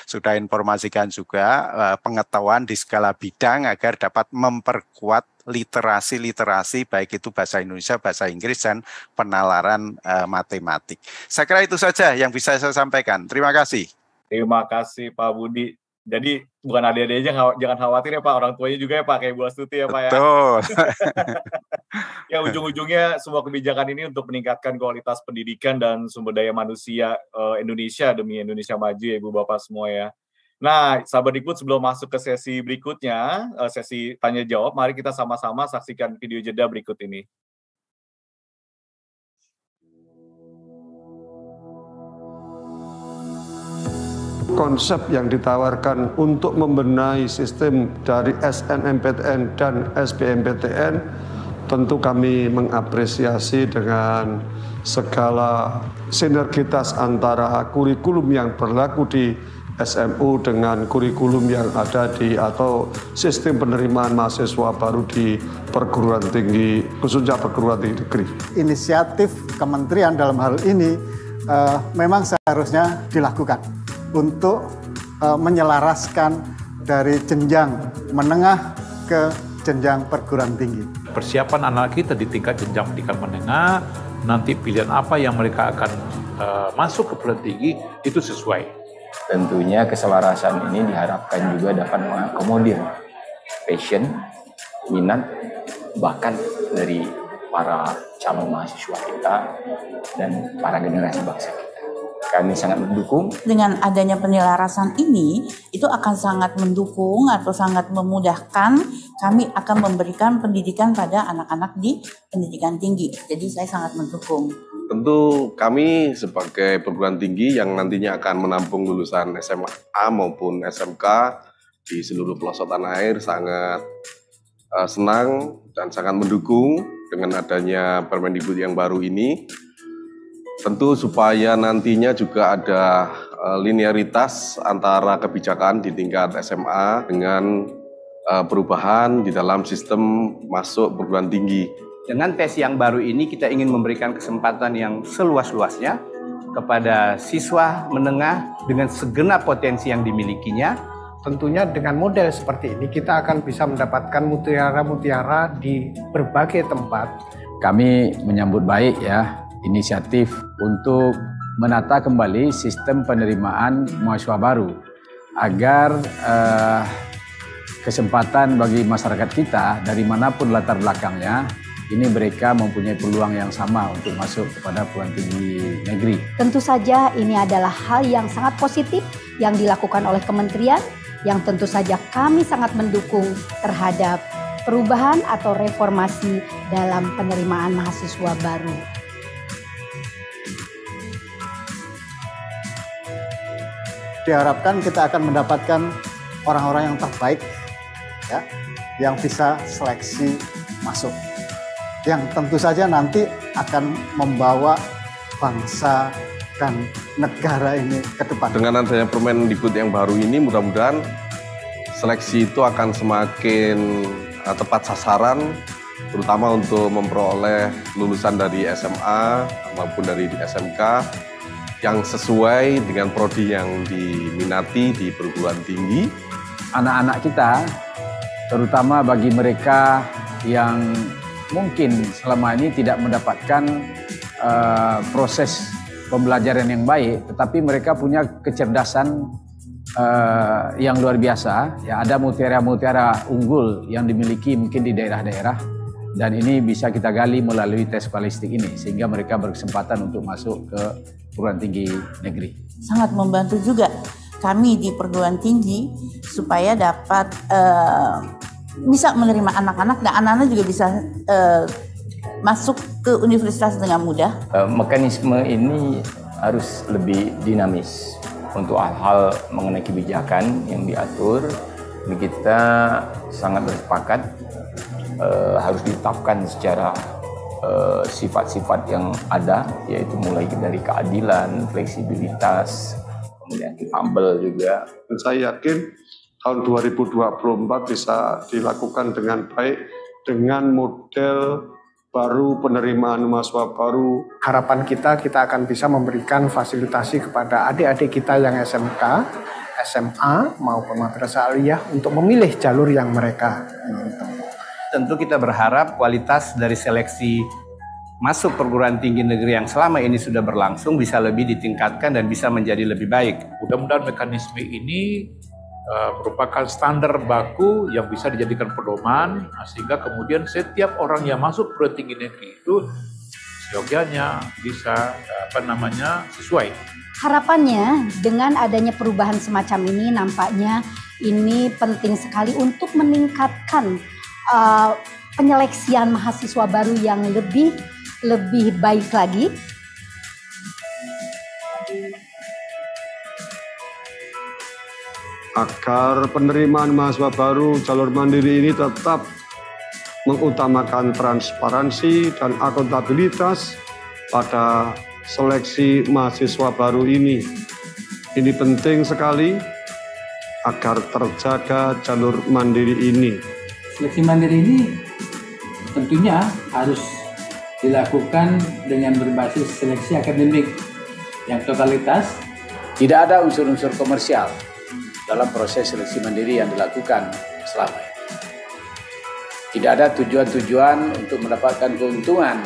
C: sudah informasikan juga pengetahuan di segala bidang agar dapat memperkuat literasi baik itu bahasa Indonesia, bahasa Inggris dan penalaran matematik. Saya kira itu saja yang bisa saya sampaikan. Terima kasih.
B: Terima kasih Pak Budi. Jadi bukan adik-adik aja, jangan khawatir ya Pak, orang tuanya juga ya Pak, kayak Bu Astuti ya Pak ya.
C: Betul.
B: Ya ujung-ujungnya semua kebijakan ini untuk meningkatkan kualitas pendidikan dan sumber daya manusia Indonesia demi Indonesia maju ya Ibu Bapak semua ya. Nah, sahabat Dikbud sebelum masuk ke sesi berikutnya, sesi tanya jawab, mari kita sama-sama saksikan video jeda berikut ini.
M: Konsep yang ditawarkan untuk membenahi sistem dari SNMPTN dan SBMPTN tentu kami mengapresiasi dengan segala sinergitas antara kurikulum yang berlaku di SMU dengan kurikulum yang ada di atau sistem penerimaan mahasiswa baru di perguruan tinggi, khususnya perguruan tinggi negeri.
N: Inisiatif kementerian dalam hal ini memang seharusnya dilakukan untuk menyelaraskan dari jenjang menengah ke jenjang perguruan tinggi.
O: Persiapan anak kita di tingkat jenjang pendidikan menengah, nanti pilihan apa yang mereka akan masuk ke perguruan tinggi itu sesuai.
H: Tentunya keselarasan ini diharapkan juga dapat mengakomodir passion, minat, bahkan dari para calon mahasiswa kita dan para generasi bangsa kita. Kami sangat mendukung.
P: Dengan adanya penyelarasan ini, itu akan sangat mendukung atau sangat memudahkan kami akan memberikan pendidikan pada anak-anak di pendidikan tinggi. Jadi saya sangat mendukung.
Q: Tentu kami sebagai perguruan tinggi yang nantinya akan menampung lulusan SMA maupun SMK di seluruh pelosok tanah air sangat senang dan sangat mendukung dengan adanya Permendikbud yang baru ini. Tentu supaya nantinya juga ada linearitas antara kebijakan di tingkat SMA dengan perubahan di dalam sistem masuk perguruan tinggi.
R: Dengan tes yang baru ini kita ingin memberikan kesempatan yang seluas-luasnya kepada siswa menengah dengan segenap potensi yang dimilikinya.
S: Tentunya dengan model seperti ini kita akan bisa mendapatkan mutiara-mutiara di berbagai tempat.
H: Kami menyambut baik ya inisiatif untuk menata kembali sistem penerimaan mahasiswa baru agar kesempatan bagi masyarakat kita dari manapun latar belakangnya ini mereka mempunyai peluang yang sama untuk masuk kepada perguruan tinggi negeri.
T: Tentu saja ini adalah hal yang sangat positif yang dilakukan oleh kementerian, yang tentu saja kami sangat mendukung terhadap perubahan atau reformasi dalam penerimaan mahasiswa baru.
N: Diharapkan kita akan mendapatkan orang-orang yang terbaik, ya, yang bisa seleksi masuk, yang tentu saja nanti akan membawa bangsa dan negara ini ke depan.
Q: Dengan adanya Permendikbud yang baru ini, mudah-mudahan seleksi itu akan semakin tepat sasaran, terutama untuk memperoleh lulusan dari SMA maupun dari SMK yang sesuai dengan prodi yang diminati di perguruan tinggi.
H: Anak-anak kita, terutama bagi mereka yang mungkin selama ini tidak mendapatkan proses pembelajaran yang baik, tetapi mereka punya kecerdasan yang luar biasa. Ya, ada mutiara-mutiara unggul yang dimiliki mungkin di daerah-daerah, dan ini bisa kita gali melalui tes balistik ini, sehingga mereka berkesempatan untuk masuk ke perguruan tinggi negeri.
P: Sangat membantu juga kami di perguruan tinggi supaya dapat bisa menerima anak-anak, dan anak-anak juga bisa masuk ke universitas dengan mudah.
U: Mekanisme ini harus lebih dinamis untuk hal-hal mengenai kebijakan yang diatur. Kita sangat bersepakat harus ditetapkan secara sifat-sifat yang ada, yaitu mulai dari keadilan, fleksibilitas, kemudian humble juga.
M: Dan saya yakin tahun 2024 bisa dilakukan dengan baik dengan model baru, penerimaan mahasiswa baru.
S: Harapan kita akan bisa memberikan fasilitasi kepada adik-adik kita yang SMK, SMA maupun madrasah aliyah untuk memilih jalur yang mereka inginkan.
R: Tentu kita berharap kualitas dari seleksi masuk perguruan tinggi negeri yang selama ini sudah berlangsung bisa lebih ditingkatkan dan bisa menjadi lebih baik.
O: Mudah-mudahan mekanisme ini merupakan standar baku yang bisa dijadikan pedoman, sehingga kemudian setiap orang yang masuk perguruan tinggi negeri itu seyogyanya bisa sesuai.
T: Harapannya dengan adanya perubahan semacam ini, nampaknya ini penting sekali untuk meningkatkan penyeleksian mahasiswa baru yang lebih baik lagi.
M: Agar penerimaan mahasiswa baru jalur mandiri ini tetap mengutamakan transparansi dan akuntabilitas pada seleksi mahasiswa baru ini. Ini penting sekali agar terjaga jalur mandiri ini.
V: Seleksi mandiri ini tentunya harus dilakukan dengan berbasis seleksi akademik yang totalitas.
H: Tidak ada unsur-unsur komersial dalam proses seleksi mandiri yang dilakukan selama ini. Tidak ada tujuan-tujuan untuk mendapatkan keuntungan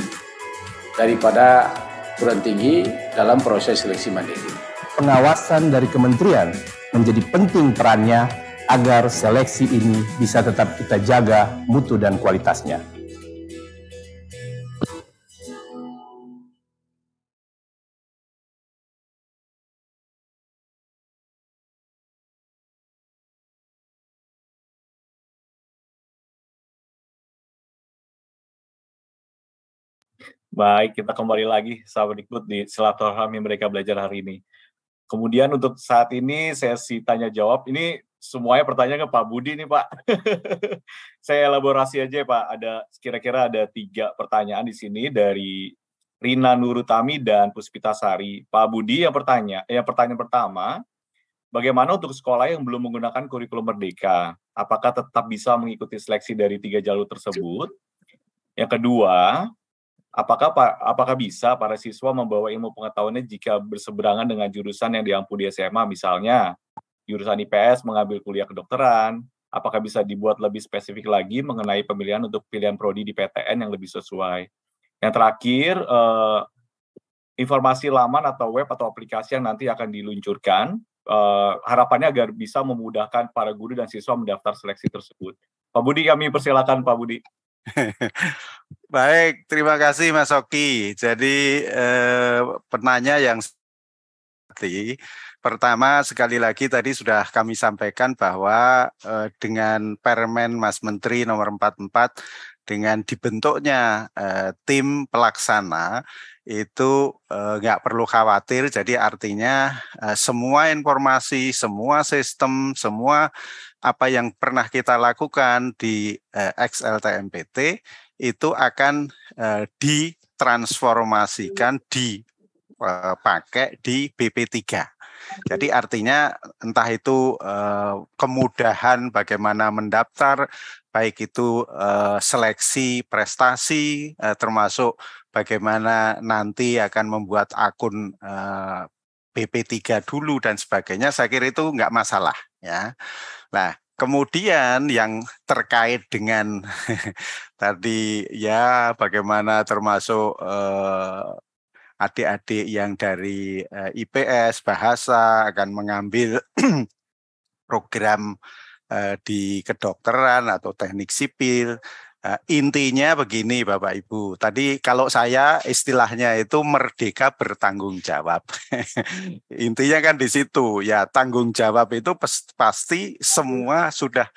H: daripada perguruan tinggi dalam proses seleksi mandiri.
W: Pengawasan dari kementerian menjadi penting perannya agar seleksi ini bisa tetap kita jaga mutu dan kualitasnya.
B: Baik, kita kembali lagi sahabat Dikbud di silaturahmi Merdeka Belajar hari ini. Kemudian untuk saat ini sesi tanya jawab, ini semuanya pertanyaan ke Pak Budi nih Pak. Saya elaborasi aja Pak, kira-kira ada 3 pertanyaan di sini dari Rina Nurutami dan Puspita Sari. Pak Budi pertanyaan pertama, bagaimana untuk sekolah yang belum menggunakan kurikulum Merdeka? Apakah tetap bisa mengikuti seleksi dari 3 jalur tersebut? Yang kedua, apakah bisa para siswa membawa ilmu pengetahuannya jika berseberangan dengan jurusan yang diampu di SMA, misalnya jurusan IPS mengambil kuliah kedokteran? Apakah bisa dibuat lebih spesifik lagi mengenai pemilihan untuk pilihan prodi di PTN yang lebih sesuai? Yang terakhir, informasi laman atau web atau aplikasi yang nanti akan diluncurkan, harapannya agar bisa memudahkan para guru dan siswa mendaftar seleksi tersebut. Pak Budi, kami persilakan Pak Budi.
C: Baik, terima kasih Mas Oki. Jadi penanya yang pertama sekali lagi tadi sudah kami sampaikan bahwa dengan Permen Mas Menteri nomor 44 dengan dibentuknya tim pelaksana itu nggak perlu khawatir. Jadi artinya semua informasi, semua sistem, semua apa yang pernah kita lakukan di XLTMPT itu akan ditransformasikan dipakai di BP3. Jadi artinya entah itu kemudahan bagaimana mendaftar, baik itu seleksi prestasi, termasuk bagaimana nanti akan membuat akun BP3 dulu dan sebagainya, saya kira itu nggak masalah ya. Nah, kemudian yang terkait dengan tadi ya bagaimana termasuk adik-adik yang dari IPS bahasa akan mengambil program di kedokteran atau teknik sipil. Intinya begini Bapak Ibu, tadi kalau saya istilahnya itu merdeka bertanggung jawab. Intinya kan di situ ya, tanggung jawab itu pasti semua sudah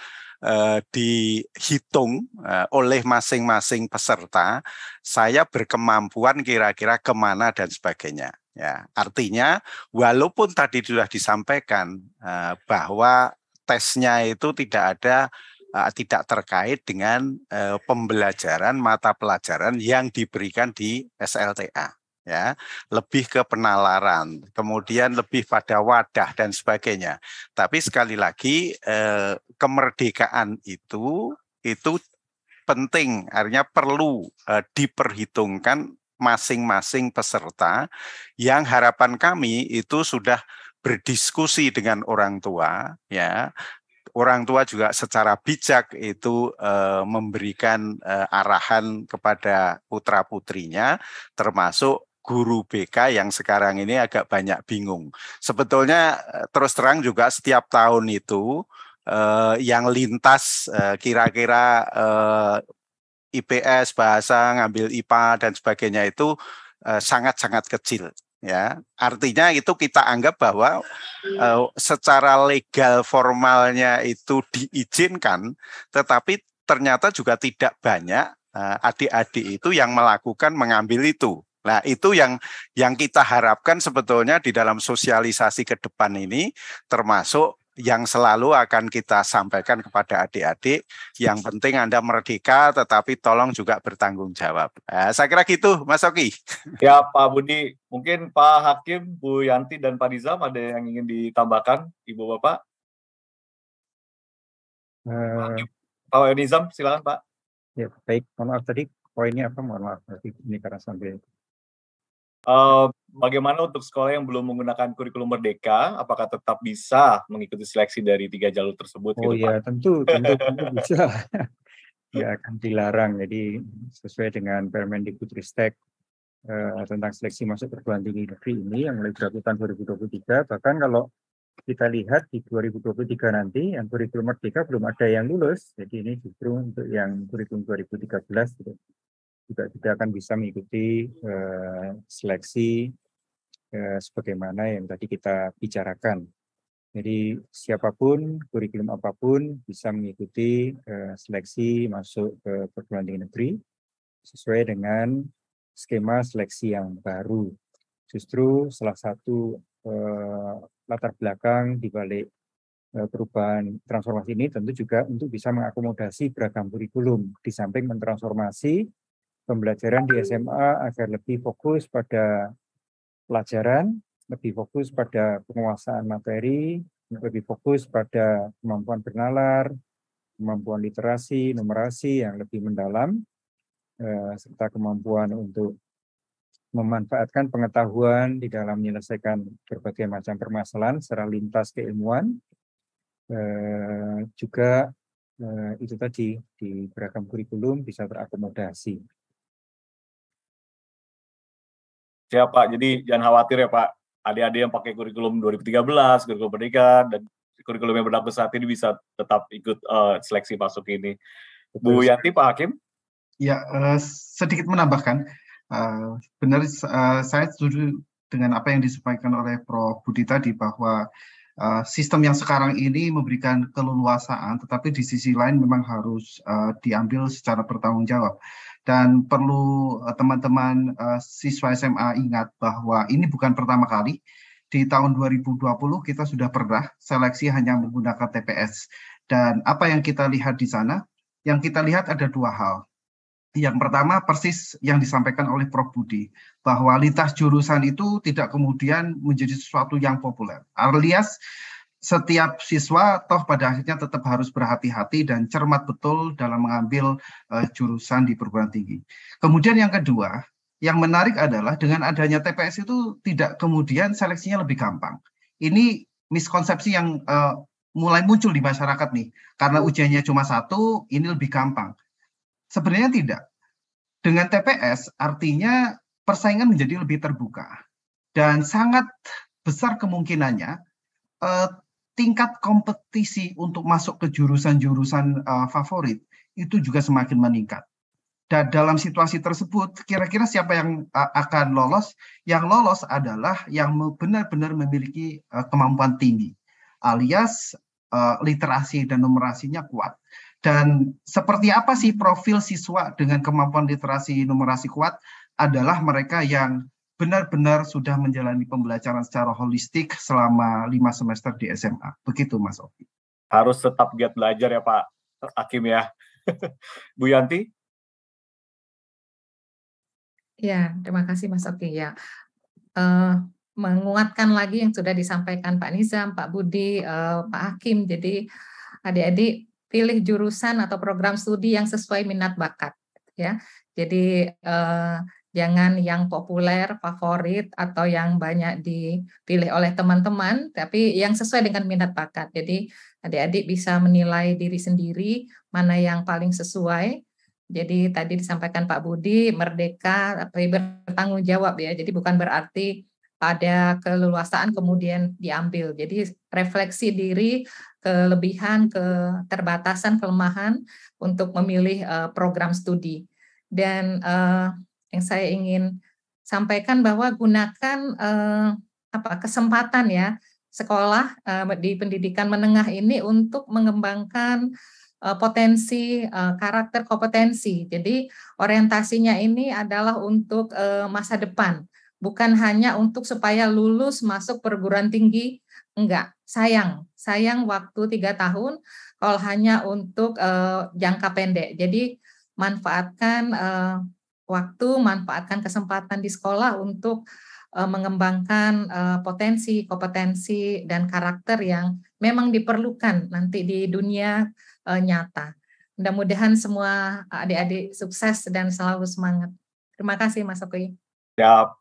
C: dihitung oleh masing-masing peserta. Saya berkemampuan kira-kira kemana dan sebagainya. Ya, artinya walaupun tadi sudah disampaikan bahwa tesnya itu tidak terkait dengan pembelajaran mata pelajaran yang diberikan di SLTA, ya, lebih ke penalaran, kemudian lebih pada wadah dan sebagainya. Tapi sekali lagi kemerdekaan itu penting, artinya perlu diperhitungkan masing-masing peserta, yang harapan kami itu sudah berdiskusi dengan orang tua, ya. Orang tua juga secara bijak itu memberikan arahan kepada putra-putrinya, termasuk guru BK yang sekarang ini agak banyak bingung. Sebetulnya terus terang juga setiap tahun itu yang lintas kira-kira IPS, bahasa, ngambil IPA dan sebagainya itu sangat-sangat kecil. Ya, artinya itu kita anggap bahwa secara legal formalnya itu diizinkan, tetapi ternyata juga tidak banyak adik-adik itu yang melakukan mengambil itu. Nah, itu yang kita harapkan sebetulnya di dalam sosialisasi ke depan ini, termasuk yang selalu akan kita sampaikan kepada adik-adik, yang penting Anda merdeka, tetapi tolong juga bertanggung jawab. Saya kira gitu, Mas Oki.
B: Ya, Pak Budi, mungkin Pak Hakim, Bu Yanti, dan Pak Nizam ada yang ingin ditambahkan, Ibu Bapak? Pak Nizam, silakan Pak.
L: Ya, baik. Mohon maaf tadi poinnya apa? Mohon maaf, ini karena sampai
B: bagaimana untuk sekolah yang belum menggunakan kurikulum merdeka, apakah tetap bisa mengikuti seleksi dari 3 jalur tersebut?
L: Oh
B: gitu,
L: ya,
B: Pak?
L: tentu bisa. Ya, akan dilarang. Jadi sesuai dengan Permendikbudristek tentang seleksi masuk perguruan tinggi negeri ini yang mulai dilakukan 2023. Bahkan kalau kita lihat di 2023 nanti, yang kurikulum merdeka belum ada yang lulus. Jadi ini justru untuk yang kurikulum 2013 gitu. Juga kita akan bisa mengikuti seleksi sebagaimana yang tadi kita bicarakan. Jadi siapapun, kurikulum apapun bisa mengikuti seleksi masuk ke perguruan tinggi negeri sesuai dengan skema seleksi yang baru. Justru salah satu latar belakang di balik perubahan transformasi ini tentu juga untuk bisa mengakomodasi beragam kurikulum, di samping mentransformasi pembelajaran di SMA agar lebih fokus pada pelajaran, lebih fokus pada penguasaan materi, lebih fokus pada kemampuan bernalar, kemampuan literasi, numerasi yang lebih mendalam, serta kemampuan untuk memanfaatkan pengetahuan di dalam menyelesaikan berbagai macam permasalahan secara lintas keilmuan. Juga itu tadi di beragam kurikulum bisa terakomodasi.
B: Siap Pak, jadi jangan khawatir ya Pak, adik-adik yang pakai kurikulum 2013, kurikulum merdeka, dan kurikulum yang berlaku saat ini bisa tetap ikut seleksi masuk ini. Bu Yanti, Pak Hakim?
D: Ya, sedikit menambahkan, benar, saya setuju dengan apa yang disampaikan oleh Prof. Budi tadi bahwa sistem yang sekarang ini memberikan keleluasaan, tetapi di sisi lain memang harus diambil secara bertanggung jawab. Dan perlu teman-teman siswa SMA ingat bahwa ini bukan pertama kali. Di tahun 2020 kita sudah pernah seleksi hanya menggunakan TPS. Dan apa yang kita lihat di sana? Yang kita lihat ada dua hal. Yang pertama persis yang disampaikan oleh Prof. Budi, bahwa lintas jurusan itu tidak kemudian menjadi sesuatu yang populer. Alias setiap siswa toh pada akhirnya tetap harus berhati-hati dan cermat betul dalam mengambil jurusan di perguruan tinggi. Kemudian yang kedua, yang menarik adalah dengan adanya TPS itu tidak kemudian seleksinya lebih gampang. Ini miskonsepsi yang mulai muncul di masyarakat nih, karena ujiannya cuma satu, ini lebih gampang. Sebenarnya tidak. Dengan TPS artinya persaingan menjadi lebih terbuka dan sangat besar kemungkinannya tingkat kompetisi untuk masuk ke jurusan-jurusan favorit itu juga semakin meningkat. Dan dalam situasi tersebut, kira-kira siapa yang akan lolos? Yang lolos adalah yang benar-benar memiliki kemampuan tinggi, alias literasi dan numerasinya kuat. Dan seperti apa sih profil siswa dengan kemampuan literasi numerasi kuat? Adalah mereka yang benar-benar sudah menjalani pembelajaran secara holistik selama 5 semester di SMA. Begitu Mas Oki.
B: Harus tetap giat belajar ya Pak Hakim ya. Bu Yanti?
A: Ya, terima kasih Mas Oki ya. Menguatkan lagi yang sudah disampaikan Pak Nizam, Pak Budi, Pak Hakim. Jadi adik-adik pilih jurusan atau program studi yang sesuai minat bakat ya. Jadi jangan yang populer, favorit atau yang banyak dipilih oleh teman-teman, tapi yang sesuai dengan minat bakat. Jadi adik-adik bisa menilai diri sendiri mana yang paling sesuai. Jadi tadi disampaikan Pak Budi, merdeka tapi bertanggung jawab ya. Jadi bukan berarti ada keleluasaan kemudian diambil. Jadi refleksi diri, kelebihan, keterbatasan, kelemahan untuk memilih program studi. Dan yang saya ingin sampaikan bahwa gunakan kesempatan ya sekolah di pendidikan menengah ini untuk mengembangkan potensi, karakter kompetensi. Jadi orientasinya ini adalah untuk masa depan, bukan hanya untuk supaya lulus masuk perguruan tinggi. Enggak, sayang waktu 3 tahun kalau hanya untuk jangka pendek. Jadi manfaatkan waktu, manfaatkan kesempatan di sekolah untuk mengembangkan potensi, kompetensi, dan karakter yang memang diperlukan nanti di dunia nyata. Mudah-mudahan semua adik-adik sukses dan selalu semangat. Terima kasih Mas Oki.
B: Ya,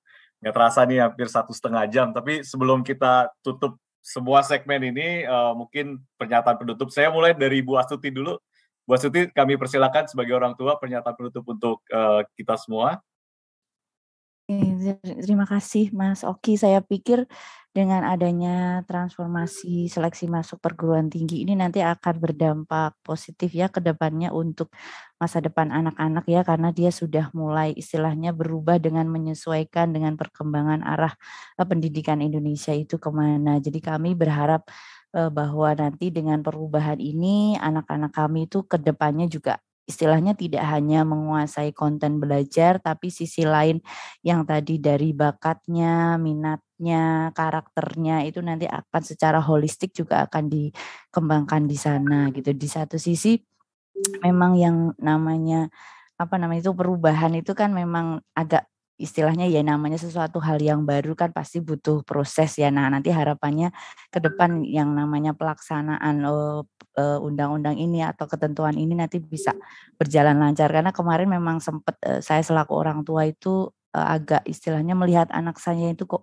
B: nggak terasa nih hampir 1,5 jam. Tapi sebelum kita tutup semua segmen ini, mungkin pernyataan penutup. Saya mulai dari Bu Astuti dulu. Bu Astuti, kami persilakan sebagai orang tua pernyataan penutup untuk kita semua.
F: Terima kasih Mas Oki. Saya pikir dengan adanya transformasi seleksi masuk perguruan tinggi ini nanti akan berdampak positif ya ke depannya untuk masa depan anak-anak ya, karena dia sudah mulai istilahnya berubah dengan menyesuaikan dengan perkembangan arah pendidikan Indonesia itu kemana. Jadi kami berharap bahwa nanti dengan perubahan ini anak-anak kami itu ke depannya juga istilahnya tidak hanya menguasai konten belajar, tapi sisi lain yang tadi dari bakatnya, minatnya, karakternya itu nanti akan secara holistik juga akan dikembangkan di sana gitu. Di satu sisi memang yang namanya itu perubahan itu kan memang agak istilahnya ya namanya sesuatu hal yang baru kan pasti butuh proses ya. Nah nanti harapannya ke depan yang namanya pelaksanaan undang-undang ini atau ketentuan ini nanti bisa berjalan lancar, karena kemarin memang sempat saya selaku orang tua itu agak istilahnya melihat anak saya itu kok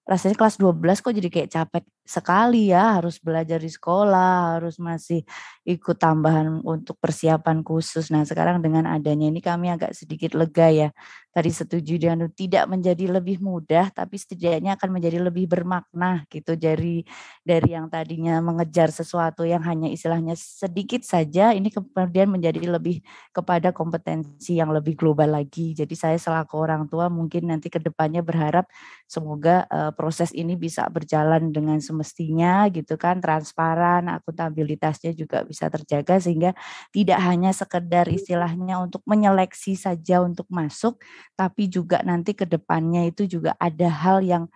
F: rasanya kelas 12 kok jadi kayak capek sekali ya, harus belajar di sekolah, harus masih ikut tambahan untuk persiapan khusus. Nah, sekarang dengan adanya ini kami agak sedikit lega ya. Tadi setuju dengan tidak menjadi lebih mudah, tapi setidaknya akan menjadi lebih bermakna gitu dari yang tadinya mengejar sesuatu yang hanya istilahnya sedikit saja, ini kemudian menjadi lebih kepada kompetensi yang lebih global lagi. Jadi saya selaku orang tua mungkin nanti ke depannya berharap semoga proses ini bisa berjalan dengan semestinya gitu kan, transparan, akuntabilitasnya juga bisa terjaga sehingga tidak hanya sekedar istilahnya untuk menyeleksi saja untuk masuk, tapi juga nanti ke depannya itu juga ada hal yang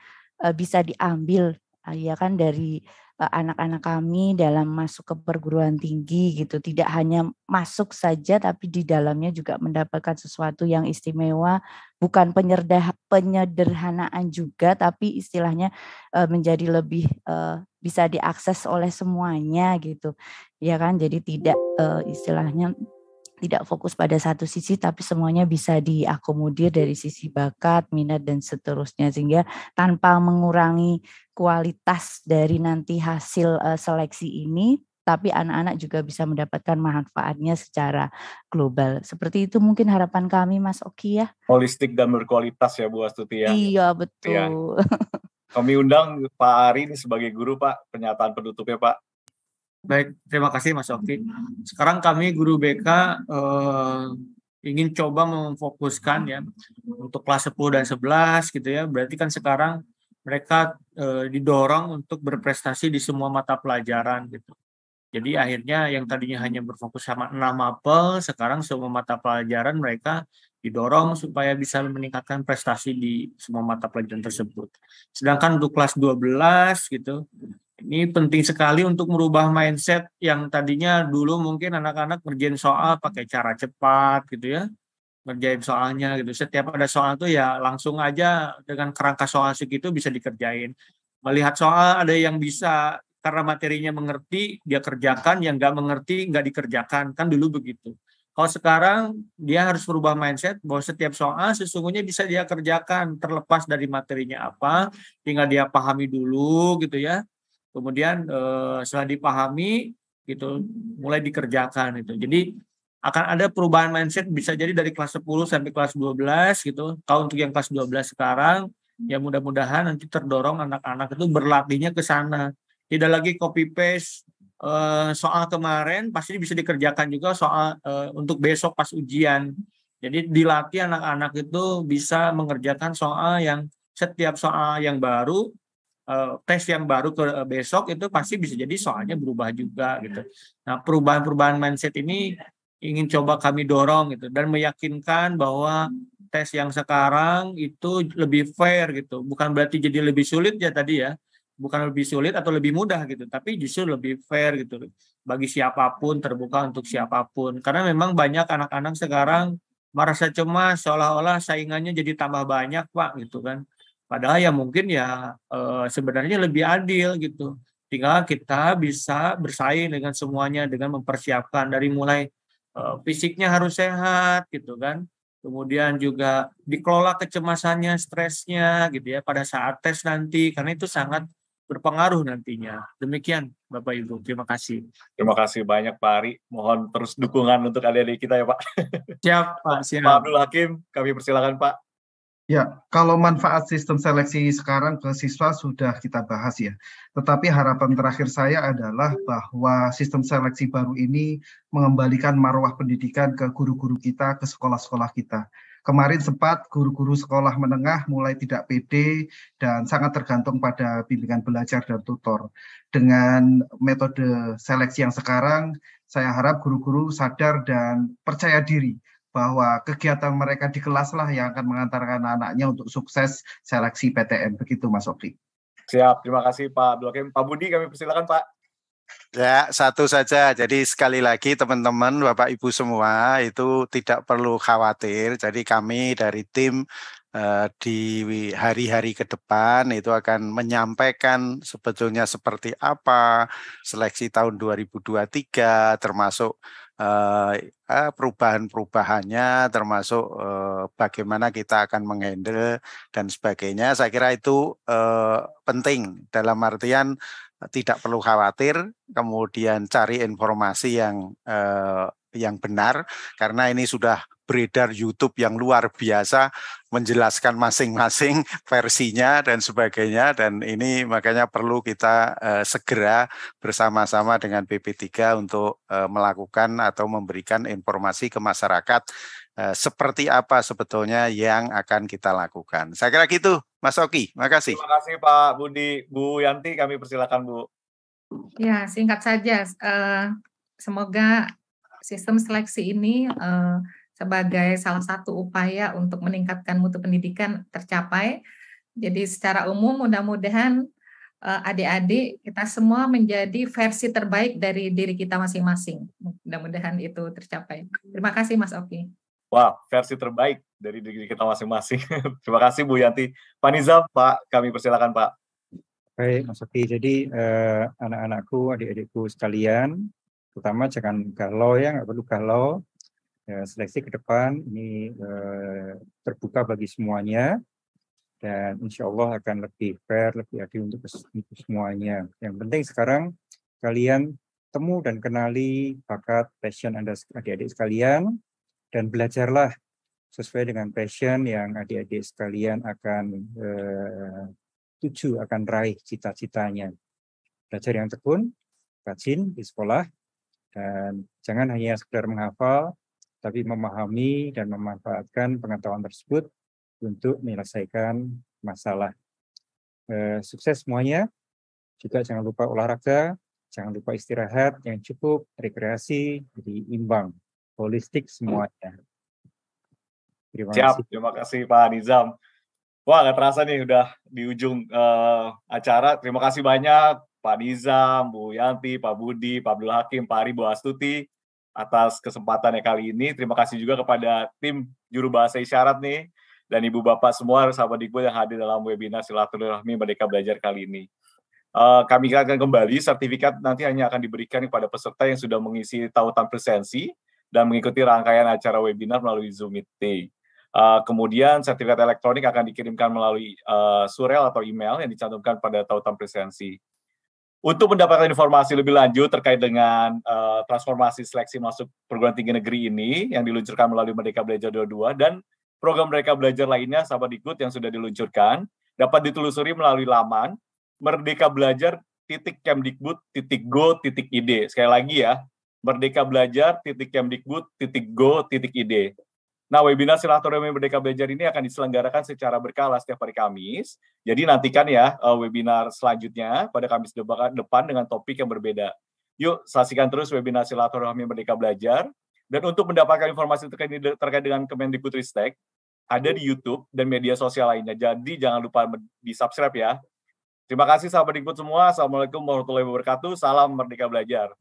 F: bisa diambil ya kan dari anak-anak kami dalam masuk ke perguruan tinggi gitu, tidak hanya masuk saja tapi di dalamnya juga mendapatkan sesuatu yang istimewa, bukan penyederhanaan juga tapi istilahnya menjadi lebih bisa diakses oleh semuanya gitu ya kan, jadi tidak istilahnya tidak fokus pada satu sisi tapi semuanya bisa diakomodir dari sisi bakat, minat dan seterusnya sehingga tanpa mengurangi kualitas dari nanti hasil seleksi ini tapi anak-anak juga bisa mendapatkan manfaatnya secara global. Seperti itu mungkin harapan kami Mas Oki ya.
B: Holistik dan berkualitas ya Bu Astuti ya.
F: Iya betul.
B: Ya. Kami undang Pak Ari ini sebagai guru Pak, pernyataan penutupnya Pak.
E: Baik, terima kasih Mas Oki. Sekarang kami guru BK ingin coba memfokuskan ya untuk kelas 10 dan 11 gitu ya. Berarti kan sekarang mereka didorong untuk berprestasi di semua mata pelajaran gitu. Jadi akhirnya yang tadinya hanya berfokus sama 6 mapel, sekarang semua mata pelajaran mereka didorong supaya bisa meningkatkan prestasi di semua mata pelajaran tersebut. Sedangkan untuk kelas 12 gitu, ini penting sekali untuk merubah mindset yang tadinya dulu mungkin anak-anak ngerjain soal pakai cara cepat gitu ya, ngerjain soalnya gitu. Setiap ada soal tuh ya langsung aja dengan kerangka soal segitu bisa dikerjain. Melihat soal ada yang bisa karena materinya mengerti dia kerjakan, yang nggak mengerti nggak dikerjakan, kan dulu begitu. Kalau sekarang dia harus merubah mindset bahwa setiap soal sesungguhnya bisa dia kerjakan terlepas dari materinya apa, tinggal dia pahami dulu gitu ya. Kemudian setelah dipahami gitu mulai dikerjakan itu. Jadi akan ada perubahan mindset bisa jadi dari kelas 10 sampai kelas 12 gitu. Kalau untuk yang kelas 12 sekarang ya mudah-mudahan nanti terdorong anak-anak itu berlatihnya ke sana. Tidak lagi copy paste soal kemarin pasti bisa dikerjakan juga soal untuk besok pas ujian. Jadi dilatih anak-anak itu bisa mengerjakan soal yang setiap soal yang baru tes yang baru ke besok itu pasti bisa jadi soalnya berubah juga gitu. Nah, perubahan-perubahan mindset ini ingin coba kami dorong gitu dan meyakinkan bahwa tes yang sekarang itu lebih fair gitu. Bukan berarti jadi lebih sulit ya tadi ya. Bukan lebih sulit atau lebih mudah gitu, tapi justru lebih fair gitu bagi siapapun, terbuka untuk siapapun. Karena memang banyak anak-anak sekarang merasa cemas seolah-olah saingannya jadi tambah banyak Pak gitu kan. Padahal ya mungkin ya sebenarnya lebih adil gitu. Tinggal kita bisa bersaing dengan semuanya dengan mempersiapkan dari mulai fisiknya harus sehat gitu kan. Kemudian juga dikelola kecemasannya, stresnya gitu ya pada saat tes nanti karena itu sangat berpengaruh nantinya. Demikian Bapak Ibu, terima kasih.
B: Terima kasih banyak Pak Ari. Mohon terus dukungan untuk adik-adik kita ya Pak.
E: Siap Pak, siap.
B: Pak Abdul Hakim, kami persilakan Pak.
D: Ya, kalau manfaat sistem seleksi sekarang ke siswa sudah kita bahas ya. Tetapi harapan terakhir saya adalah bahwa sistem seleksi baru ini mengembalikan marwah pendidikan ke guru-guru kita, ke sekolah-sekolah kita. Kemarin sempat guru-guru sekolah menengah mulai tidak pede dan sangat tergantung pada bimbingan belajar dan tutor. Dengan metode seleksi yang sekarang, saya harap guru-guru sadar dan percaya diri bahwa kegiatan mereka di kelas lah yang akan mengantarkan anak-anaknya untuk sukses seleksi PTN. Begitu Mas Oki.
B: Siap, terima kasih Pak Abdul Hakim. Pak Budi kami persilakan Pak.
C: Ya, satu saja. Jadi sekali lagi teman-teman, Bapak Ibu semua itu tidak perlu khawatir. Jadi kami dari tim di hari-hari ke depan itu akan menyampaikan sebetulnya seperti apa seleksi tahun 2023 termasuk perubahan-perubahannya, termasuk bagaimana kita akan menghandle dan sebagainya. Saya kira itu penting dalam artian tidak perlu khawatir, kemudian cari informasi yang benar, karena ini sudah beredar YouTube yang luar biasa menjelaskan masing-masing versinya dan sebagainya, dan ini makanya perlu kita segera bersama-sama dengan BP3 untuk melakukan atau memberikan informasi ke masyarakat seperti apa sebetulnya yang akan kita lakukan. Saya kira gitu, Mas Oki. Makasih.
B: Terima kasih Pak Budi. Bu Yanti, kami persilakan Bu.
A: Ya, singkat saja. Semoga sistem seleksi ini sebagai salah satu upaya untuk meningkatkan mutu pendidikan tercapai. Jadi secara umum mudah-mudahan adik-adik kita semua menjadi versi terbaik dari diri kita masing-masing. Mudah-mudahan itu tercapai. Terima kasih Mas Oki.
B: Wah, versi terbaik dari diri kita masing-masing. Terima kasih Bu Yanti. Pak Nizam, Pak, kami persilakan Pak.
L: Baik, Mas Oki. Jadi anak-anakku, adik-adikku sekalian, terutama jangan galau ya, nggak perlu galau. Ya, seleksi ke depan ini terbuka bagi semuanya, dan insya Allah akan lebih fair, lebih adil untuk semuanya. Yang penting sekarang kalian temu dan kenali bakat, passion Anda adik-adik sekalian, dan belajarlah sesuai dengan passion yang adik-adik sekalian akan tuju, akan raih cita-citanya. Belajar yang tekun, rajin di sekolah, dan jangan hanya sekedar menghafal, tapi memahami dan memanfaatkan pengetahuan tersebut untuk menyelesaikan masalah. Sukses semuanya. Juga jangan lupa olahraga, jangan lupa istirahat yang cukup, rekreasi, jadi imbang, holistik semuanya. Terima kasih.
B: Terima kasih Pak Nizam. Wah, nggak terasa nih udah di ujung acara. Terima kasih banyak Pak Nizam, Bu Yanti, Pak Budi, Pak Abdul Hakim, Pak Ari, Bu Astuti atas kesempatannya kali ini. Terima kasih juga kepada tim juru bahasa isyarat nih dan Ibu Bapak semua sahabat Dikbud yang hadir dalam webinar Silaturahmi Merdeka Belajar kali ini. Kami akan kembali, sertifikat nanti hanya akan diberikan kepada peserta yang sudah mengisi tautan presensi dan mengikuti rangkaian acara webinar melalui Zoom Meeting. Kemudian sertifikat elektronik akan dikirimkan melalui surel atau email yang dicantumkan pada tautan presensi. Untuk mendapatkan informasi lebih lanjut terkait dengan transformasi seleksi masuk perguruan tinggi negeri ini yang diluncurkan melalui Merdeka Belajar 22 dan program Merdeka Belajar lainnya sahabat Dikbud yang sudah diluncurkan dapat ditelusuri melalui laman merdekabelajar.kemdikbud.go.id. Sekali lagi ya, merdekabelajar.kemdikbud.go.id. Nah, webinar Silaturahmi Merdeka Belajar ini akan diselenggarakan secara berkala setiap hari Kamis. Jadi nantikan ya webinar selanjutnya pada Kamis depan dengan topik yang berbeda. Yuk, saksikan terus webinar Silaturahmi Merdeka Belajar. Dan untuk mendapatkan informasi terkait dengan Kemendikbudristek, ada di YouTube dan media sosial lainnya. Jadi jangan lupa di-subscribe ya. Terima kasih sahabat Dikbud semua. Assalamualaikum warahmatullahi wabarakatuh. Salam Merdeka Belajar.